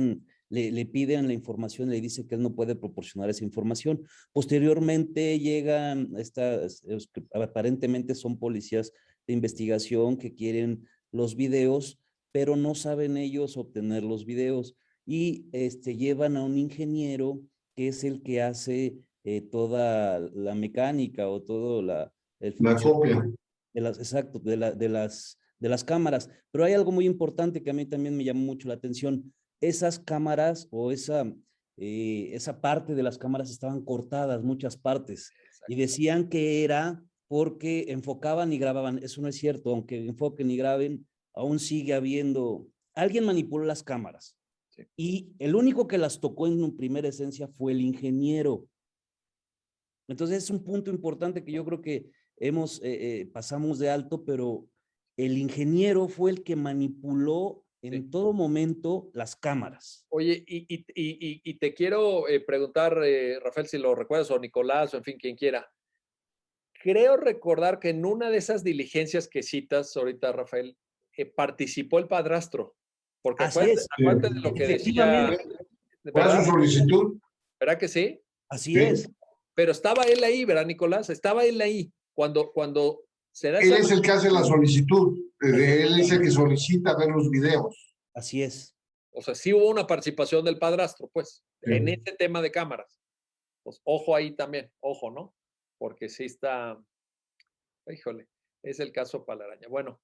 Speaker 10: le piden la información, le dice que él no puede proporcionar esa información. Posteriormente llegan aparentemente son policías de investigación que quieren los videos, pero no saben ellos obtener los videos y llevan a un ingeniero que es el que hace toda la mecánica o todo la copia de las cámaras. Pero hay algo muy importante que a mí también me llamó mucho la atención. Esas cámaras o esa parte de las cámaras estaban cortadas, muchas partes, y decían que era porque enfocaban y grababan. Eso no es cierto, aunque enfoquen y graben, aún sigue habiendo, alguien manipuló las cámaras. Sí. Y el único que las tocó en primera esencia fue el ingeniero. Entonces es un punto importante que yo creo que pasamos de alto, pero el ingeniero fue el que manipuló en todo momento las cámaras.
Speaker 1: Oye, y te quiero preguntar, Rafael, si lo recuerdas, o Nicolás, o en fin, quien quiera. Creo recordar que en una de esas diligencias que citas ahorita, Rafael, participó el padrastro. Porque acuérdate de lo que decía.
Speaker 11: ¿Fue su solicitud?
Speaker 1: ¿Verdad que sí?
Speaker 10: Así es.
Speaker 1: Pero estaba él ahí, ¿verdad, Nicolás? Estaba él ahí cuando se da
Speaker 11: él es el que hace la solicitud. Él es el que solicita ver los videos.
Speaker 10: Así es.
Speaker 1: O sea, sí hubo una participación del padrastro, pues, en este tema de cámaras. Pues, ojo ahí también, ojo, ¿no? Porque sí está, híjole, es el caso Palaraña. Bueno,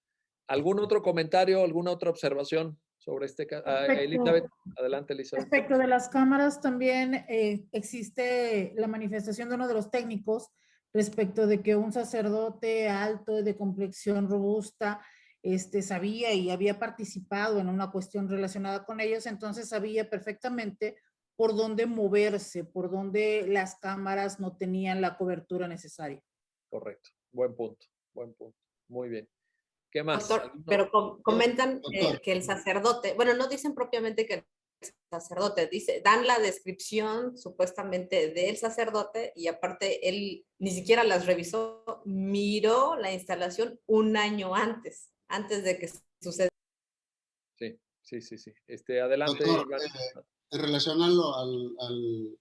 Speaker 1: ¿algún otro comentario, alguna otra observación sobre este caso? Elizabeth, adelante, Elizabeth.
Speaker 3: Respecto de las cámaras, también existe la manifestación de uno de los técnicos respecto de que un sacerdote alto, de complexión robusta, sabía y había participado en una cuestión relacionada con ellos, entonces sabía perfectamente por dónde moverse, por dónde las cámaras no tenían la cobertura necesaria.
Speaker 1: Correcto, buen punto, muy bien. ¿Qué más?
Speaker 4: Doctor, pero comentan que el sacerdote, bueno, no dicen propiamente que el sacerdote, dan la descripción supuestamente del sacerdote y aparte él ni siquiera las revisó, miró la instalación un año antes de que suceda.
Speaker 1: Sí. Adelante.
Speaker 5: Doctor, en relación al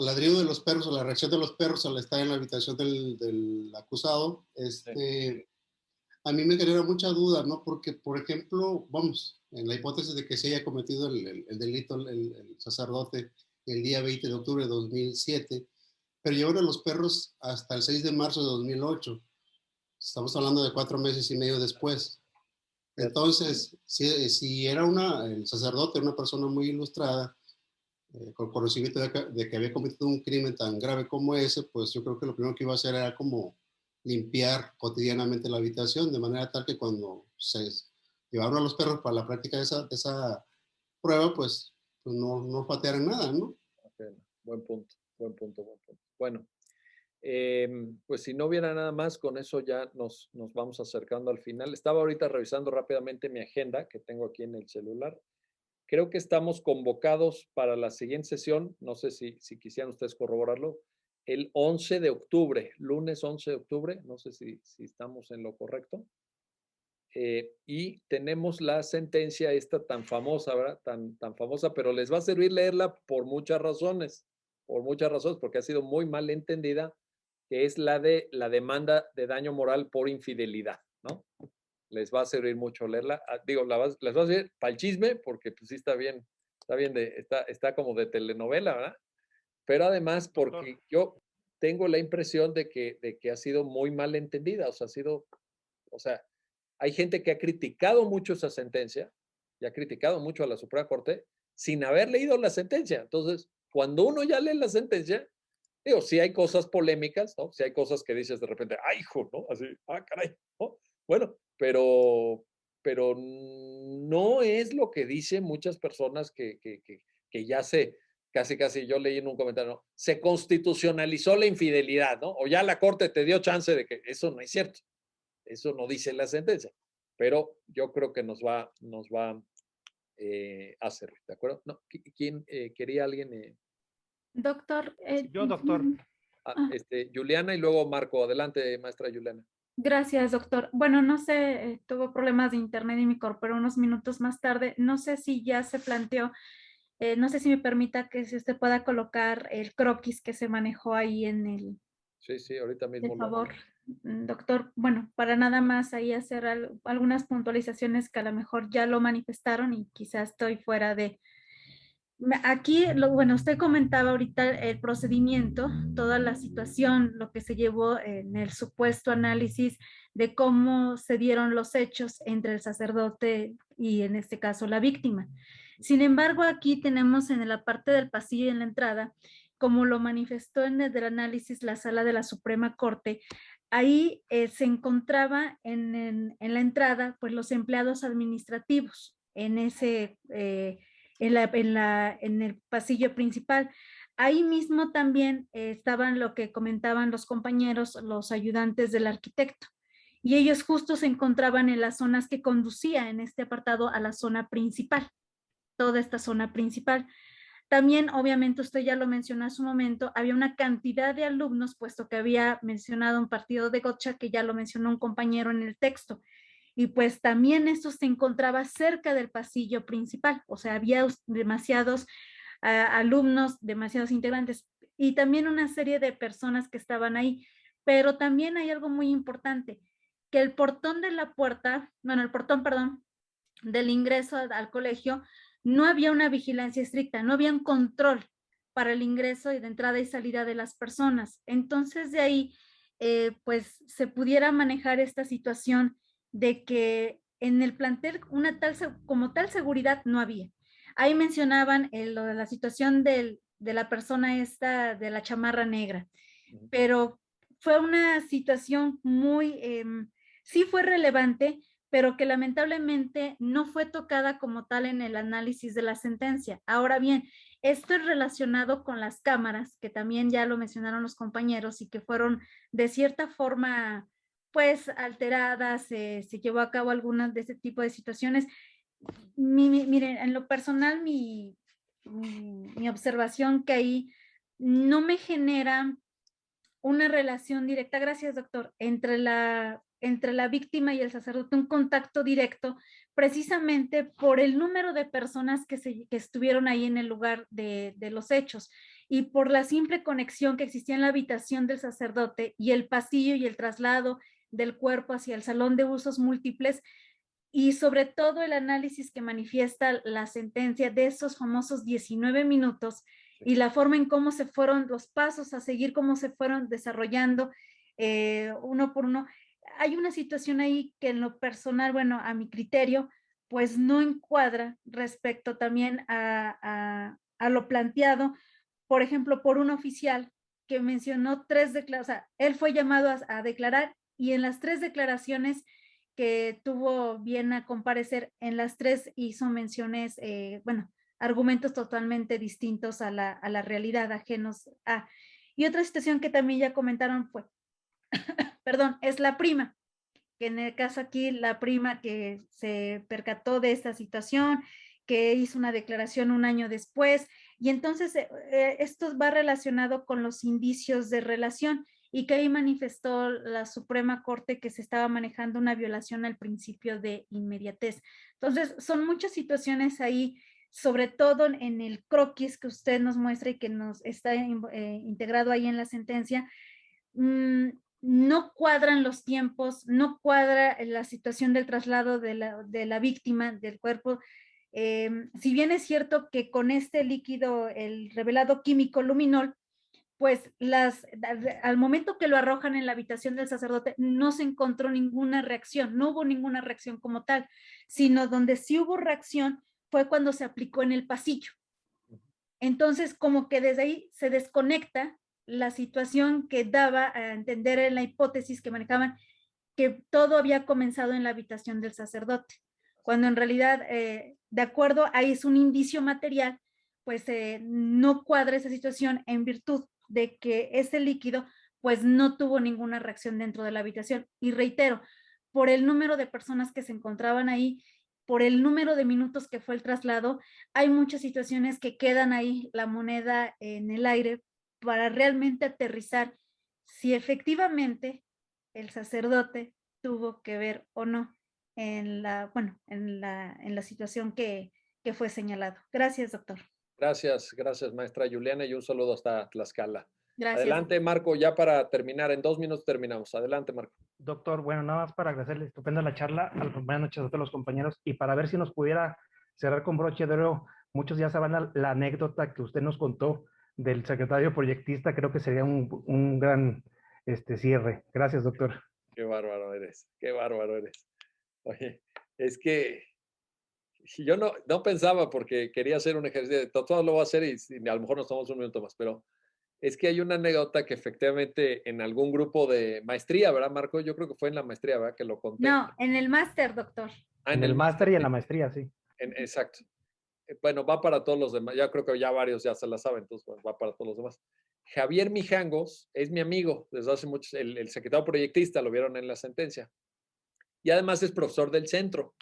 Speaker 5: ladrido de los perros, a la reacción de los perros al estar en la habitación del acusado, a mí me genera mucha duda, ¿no? Porque, por ejemplo, vamos, en la hipótesis de que se haya cometido el delito el sacerdote el día 20 de octubre de 2007, pero llevaron a los perros hasta el 6 de marzo de 2008. Estamos hablando de 4 meses y medio después. Entonces, si era el sacerdote, una persona muy ilustrada, con conocimiento de que había cometido un crimen tan grave como ese, pues yo creo que lo primero que iba a hacer era como limpiar cotidianamente la habitación, de manera tal que cuando se llevaron a los perros para la práctica de esa prueba, pues no patearan nada, ¿no?
Speaker 1: Okay. Buen punto. Bueno, pues si no hubiera nada más, con eso ya nos vamos acercando al final. Estaba ahorita revisando rápidamente mi agenda que tengo aquí en el celular. Creo que estamos convocados para la siguiente sesión, no sé si quisieran ustedes corroborarlo, el 11 de octubre, lunes 11 de octubre, no sé si estamos en lo correcto. Y tenemos la sentencia esta tan famosa, ¿verdad? Tan famosa, pero les va a servir leerla por muchas razones, porque ha sido muy mal entendida, que es la de la demanda de daño moral por infidelidad, ¿no? Les va a servir mucho leerla. Digo, les va a servir para el chisme, porque pues sí está bien, está como de telenovela, ¿verdad? Pero además porque yo tengo la impresión de que ha sido muy mal entendida, o sea, hay gente que ha criticado mucho esa sentencia y ha criticado mucho a la Suprema Corte sin haber leído la sentencia. Entonces, cuando uno ya lee la sentencia, digo, sí hay cosas polémicas, ¿no? Sí hay cosas que dices de repente, ¡ay, hijo!, ¿no? Así, caray, ¿no? Bueno, pero no es lo que dicen muchas personas que ya casi yo leí en un comentario, ¿no? Se constitucionalizó la infidelidad, ¿no? O ya la Corte te dio chance de que eso no es cierto. Eso no dice la sentencia, pero yo creo que nos va a servir, ¿de acuerdo? No, ¿quién quería alguien?
Speaker 12: Doctor.
Speaker 13: Yo, doctor.
Speaker 1: Juliana y luego Marco. Adelante, maestra Juliana.
Speaker 12: Gracias, doctor. Bueno, no sé, tuvo problemas de internet y me incorporé unos minutos más tarde. No sé si ya se planteó, no sé si me permita que si usted pueda colocar el croquis que se manejó ahí en el...
Speaker 1: Sí, ahorita mismo.
Speaker 12: Por favor, doctor. Bueno, para nada más ahí hacer algunas puntualizaciones que a lo mejor ya lo manifestaron y quizás estoy fuera de... Aquí, bueno, usted comentaba ahorita el procedimiento, toda la situación, lo que se llevó en el supuesto análisis de cómo se dieron los hechos entre el sacerdote y en este caso la víctima. Sin embargo, aquí tenemos en la parte del pasillo y en la entrada como lo manifestó en el análisis la Sala de la Suprema Corte, ahí se encontraba en la entrada pues los empleados administrativos en ese, en el pasillo principal. Ahí mismo también estaban lo que comentaban los compañeros, los ayudantes del arquitecto, y ellos justo se encontraban en las zonas que conducía en este apartado a la zona principal, toda esta zona principal. También, obviamente, usted ya lo mencionó hace un momento, había una cantidad de alumnos, puesto que había mencionado un partido de gotcha, que ya lo mencionó un compañero en el texto, y pues también esto se encontraba cerca del pasillo principal, o sea, había demasiados alumnos, demasiados integrantes, y también una serie de personas que estaban ahí. Pero también hay algo muy importante, que el portón de la puerta, bueno, el portón, perdón, del ingreso al colegio, no había una vigilancia estricta, no había un control para el ingreso y de entrada y salida de las personas. Entonces de ahí, pues se pudiera manejar esta situación de que en el plantel como tal seguridad no había. Ahí mencionaban lo de la situación de la persona esta, de la chamarra negra, pero fue una situación muy, sí fue relevante, pero que lamentablemente no fue tocada como tal en el análisis de la sentencia. Ahora bien, esto es relacionado con las cámaras, que también ya lo mencionaron los compañeros y que fueron de cierta forma, pues, alteradas, se llevó a cabo algunas de ese tipo de situaciones. Miren, en lo personal, mi observación que ahí no me genera una relación directa, gracias doctor, entre la víctima y el sacerdote, un contacto directo, precisamente por el número de personas que estuvieron ahí en el lugar de los hechos y por la simple conexión que existía en la habitación del sacerdote y el pasillo y el traslado del cuerpo hacia el salón de usos múltiples, y sobre todo el análisis que manifiesta la sentencia de esos famosos 19 minutos y la forma en cómo se fueron los pasos a seguir, cómo se fueron desarrollando uno por uno. Hay una situación ahí que en lo personal, bueno, a mi criterio, pues no encuadra respecto también a lo planteado, por ejemplo, por un oficial que mencionó 3 declaraciones, o sea, él fue llamado a declarar y en las 3 declaraciones que tuvo bien a comparecer, en las 3 hizo menciones, bueno, argumentos totalmente distintos a la realidad, ajenos a. Y otra situación que también ya comentaron fue, perdón, es la prima, que en el caso aquí la prima que se percató de esta situación, que hizo una declaración un año después, y entonces esto va relacionado con los indicios de relación y que ahí manifestó la Suprema Corte que se estaba manejando una violación al principio de inmediatez. Entonces, son muchas situaciones ahí, sobre todo en el croquis que usted nos muestra y que nos está integrado ahí en la sentencia. No cuadran los tiempos, no cuadra la situación del traslado de la víctima, del cuerpo. Si bien es cierto que con este líquido, el revelado químico luminol, pues al momento que lo arrojan en la habitación del sacerdote, no se encontró ninguna reacción, no hubo ninguna reacción como tal, sino donde sí hubo reacción fue cuando se aplicó en el pasillo. Entonces, como que desde ahí se desconecta la situación que daba a entender en la hipótesis que manejaban que todo había comenzado en la habitación del sacerdote, cuando en realidad, de acuerdo, ahí es un indicio material, pues no cuadra esa situación en virtud de que ese líquido pues no tuvo ninguna reacción dentro de la habitación. Y reitero, por el número de personas que se encontraban ahí, por el número de minutos que fue el traslado, hay muchas situaciones que quedan ahí la moneda en el aire para realmente aterrizar si efectivamente el sacerdote tuvo que ver o no en la, bueno, en la situación que fue señalado. Gracias, doctor.
Speaker 1: Gracias, maestra Juliana, y un saludo hasta Tlaxcala.
Speaker 12: Gracias.
Speaker 1: Adelante, Marco, ya para terminar, en 2 minutos terminamos. Adelante, Marco.
Speaker 13: Doctor, bueno, nada más para agradecerle estupenda la charla, buenas noches a todos los compañeros, y para ver si nos pudiera cerrar con broche de oro, muchos ya saben la anécdota que usted nos contó del secretario proyectista, creo que sería un gran cierre. Gracias, doctor.
Speaker 1: Qué bárbaro eres, qué bárbaro eres. Oye, es que yo no pensaba porque quería hacer un ejercicio, todo lo voy a hacer y a lo mejor nos tomamos un minuto más, pero Es que hay una anécdota que efectivamente en algún grupo de maestría, ¿verdad, Marco? Yo creo que fue en la maestría, ¿verdad? Que lo conté.
Speaker 12: No, en el máster, doctor.
Speaker 13: En el máster y en la maestría, sí.
Speaker 1: Exacto. Bueno, va para todos los demás. Ya creo que ya varios ya se la saben, entonces bueno, va para todos los demás. Javier Mijangos es mi amigo desde hace muchos, el secretario proyectista, lo vieron en la sentencia. Y además es profesor del centro.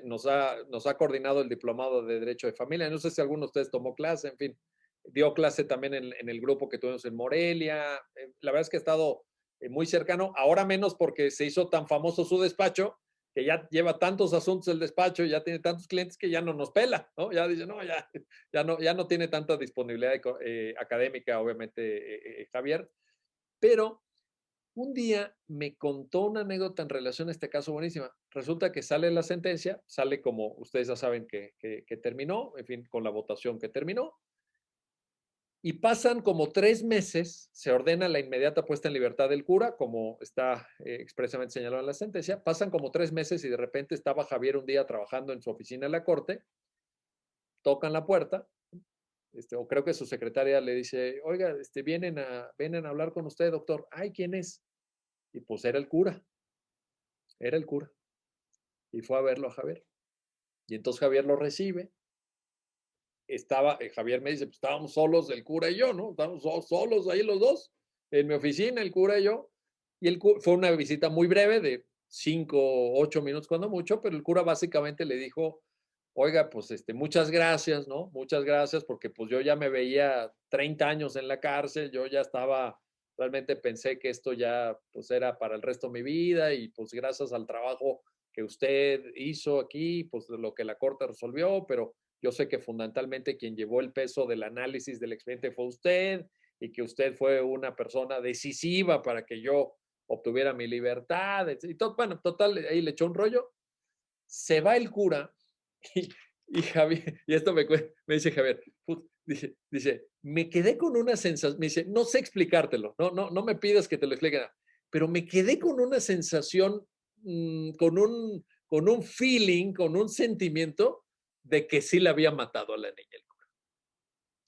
Speaker 1: Nos ha coordinado el diplomado de Derecho de Familia. No sé si alguno de ustedes tomó clase, en fin. Dio clase también en el grupo que tuvimos en Morelia. La verdad es que ha estado muy cercano. Ahora menos porque se hizo tan famoso su despacho que ya lleva tantos asuntos el despacho, ya tiene tantos clientes que ya no nos pela, ¿no? Ya dice, no, ya no tiene tanta disponibilidad académica, obviamente, Javier. Pero un día me contó una anécdota en relación a este caso buenísima. Resulta que sale la sentencia, sale como ustedes ya saben que terminó, en fin, con la votación que terminó, y pasan como 3 meses, se ordena la inmediata puesta en libertad del cura, como está expresamente señalado en la sentencia, pasan como 3 meses y de repente estaba Javier un día trabajando en su oficina en la corte, tocan la puerta, o creo que su secretaria le dice, oiga, vienen a hablar con usted, doctor. Ay, ¿quién es? Y pues era el cura. Y fue a verlo a Javier. Y entonces Javier lo recibe. Javier me dice, pues estábamos solos el cura y yo, ¿no? Estábamos solos ahí los dos, en mi oficina, el cura y yo. Y fue una visita muy breve, de 5 o 8 minutos cuando mucho, pero el cura básicamente le dijo, oiga, pues muchas gracias, ¿no? Muchas gracias, porque pues yo ya me veía 30 años en la cárcel, yo ya estaba, realmente pensé que esto ya pues era para el resto de mi vida y pues gracias al trabajo que usted hizo aquí, pues lo que la corte resolvió, pero yo sé que fundamentalmente quien llevó el peso del análisis del expediente fue usted y que usted fue una persona decisiva para que yo obtuviera mi libertad. Y todo, bueno, total, ahí le echó un rollo. Se va el cura y Javier, y esto me dice Javier, dice, me quedé con una sensación, me dice, no sé explicártelo, no me pidas que te lo explique, pero me quedé con una sensación, con un feeling, con un sentimiento de que sí la había matado a la niña el cura.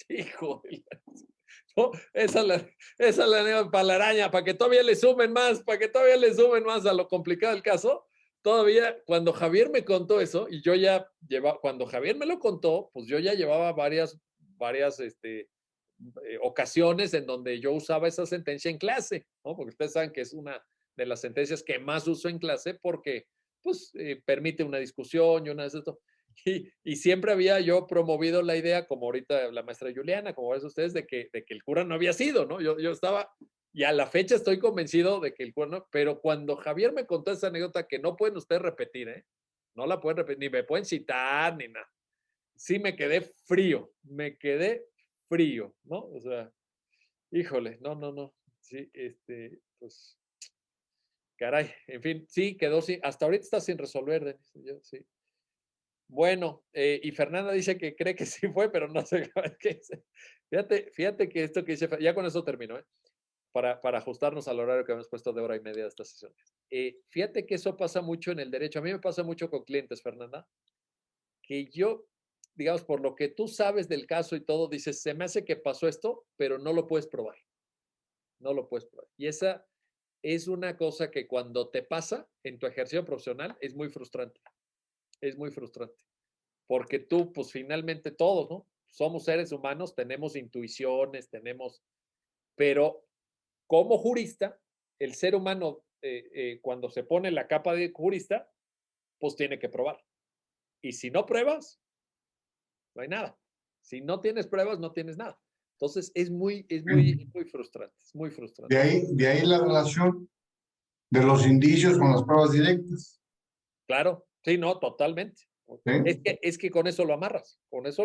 Speaker 1: Hijo de la... No, esa es la para la araña, para que todavía le sumen más, a lo complicado del caso. Todavía, cuando Javier me contó eso, y yo ya cuando Javier me lo contó, pues yo ya llevaba varias ocasiones en donde yo usaba esa sentencia en clase, ¿no? Porque ustedes saben que es una de las sentencias que más uso en clase porque, pues, permite una discusión y una de esas. Y siempre había yo promovido la idea, como ahorita la maestra Juliana, como ves ustedes, de que el cura no había sido, ¿no? Yo estaba, y a la fecha estoy convencido de que el cura no, pero cuando Javier me contó esa anécdota que no pueden ustedes repetir, ¿eh? No la pueden repetir, ni me pueden citar, ni nada. Sí me quedé frío, ¿no? O sea, híjole, no. Sí, pues, caray, en fin, sí, quedó sin, hasta ahorita está sin resolver, Denis, yo, sí. Bueno, y Fernanda dice que cree que sí fue, pero no sé qué dice. Fíjate que esto que dice, ya con eso termino, ¿eh? Para ajustarnos al horario que hemos puesto de 1:30 de esta sesión. Fíjate que eso pasa mucho en el derecho. A mí me pasa mucho con clientes, Fernanda, que yo, digamos, por lo que tú sabes del caso y todo, dices, se me hace que pasó esto, pero no lo puedes probar. No lo puedes probar. Y esa es una cosa que cuando te pasa en tu ejercicio profesional es muy frustrante. Es muy frustrante. Porque tú, pues finalmente todos, ¿no? Somos seres humanos, tenemos intuiciones, pero como jurista, el ser humano, cuando se pone la capa de jurista, pues tiene que probar. Y si no pruebas, no hay nada. Si no tienes pruebas, no tienes nada. Entonces, es muy frustrante, es muy frustrante.
Speaker 11: De ahí la relación de los indicios con las pruebas directas.
Speaker 1: Claro, sí, no, totalmente. ¿Sí? Es que con eso lo amarras, con eso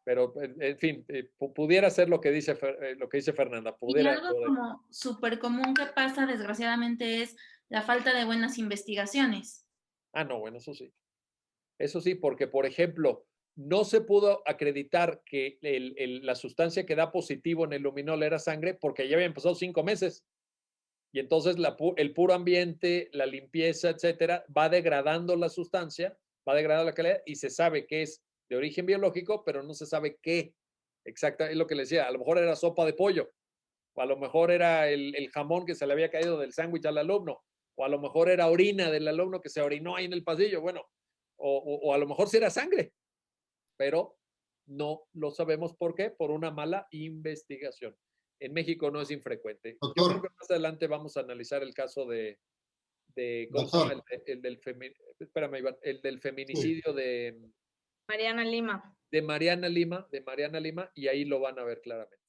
Speaker 1: pero, en fin, pudiera ser lo que dice Fernanda.
Speaker 14: Y algo como súper común que pasa, desgraciadamente, es la falta de buenas investigaciones.
Speaker 1: Ah, no, bueno, eso sí. Eso sí, porque, por ejemplo, no se pudo acreditar que la sustancia que da positivo en el luminol era sangre porque ya habían pasado 5 meses. Y entonces el puro ambiente, la limpieza, etcétera, va degradando la sustancia, va degradando la calidad y se sabe que es de origen biológico, pero no se sabe qué. Exacto, es lo que le decía, a lo mejor era sopa de pollo, o a lo mejor era el jamón que se le había caído del sándwich al alumno, o a lo mejor era orina del alumno que se orinó ahí en el pasillo, bueno, o a lo mejor sí era sangre, pero no lo sabemos por qué, por una mala investigación. En México no es infrecuente. Yo creo que más adelante vamos a analizar el caso ¿cómo se llama? Espérame, Iván, el del feminicidio de
Speaker 8: Mariana Lima.
Speaker 1: De Mariana Lima, y ahí lo van a ver claramente.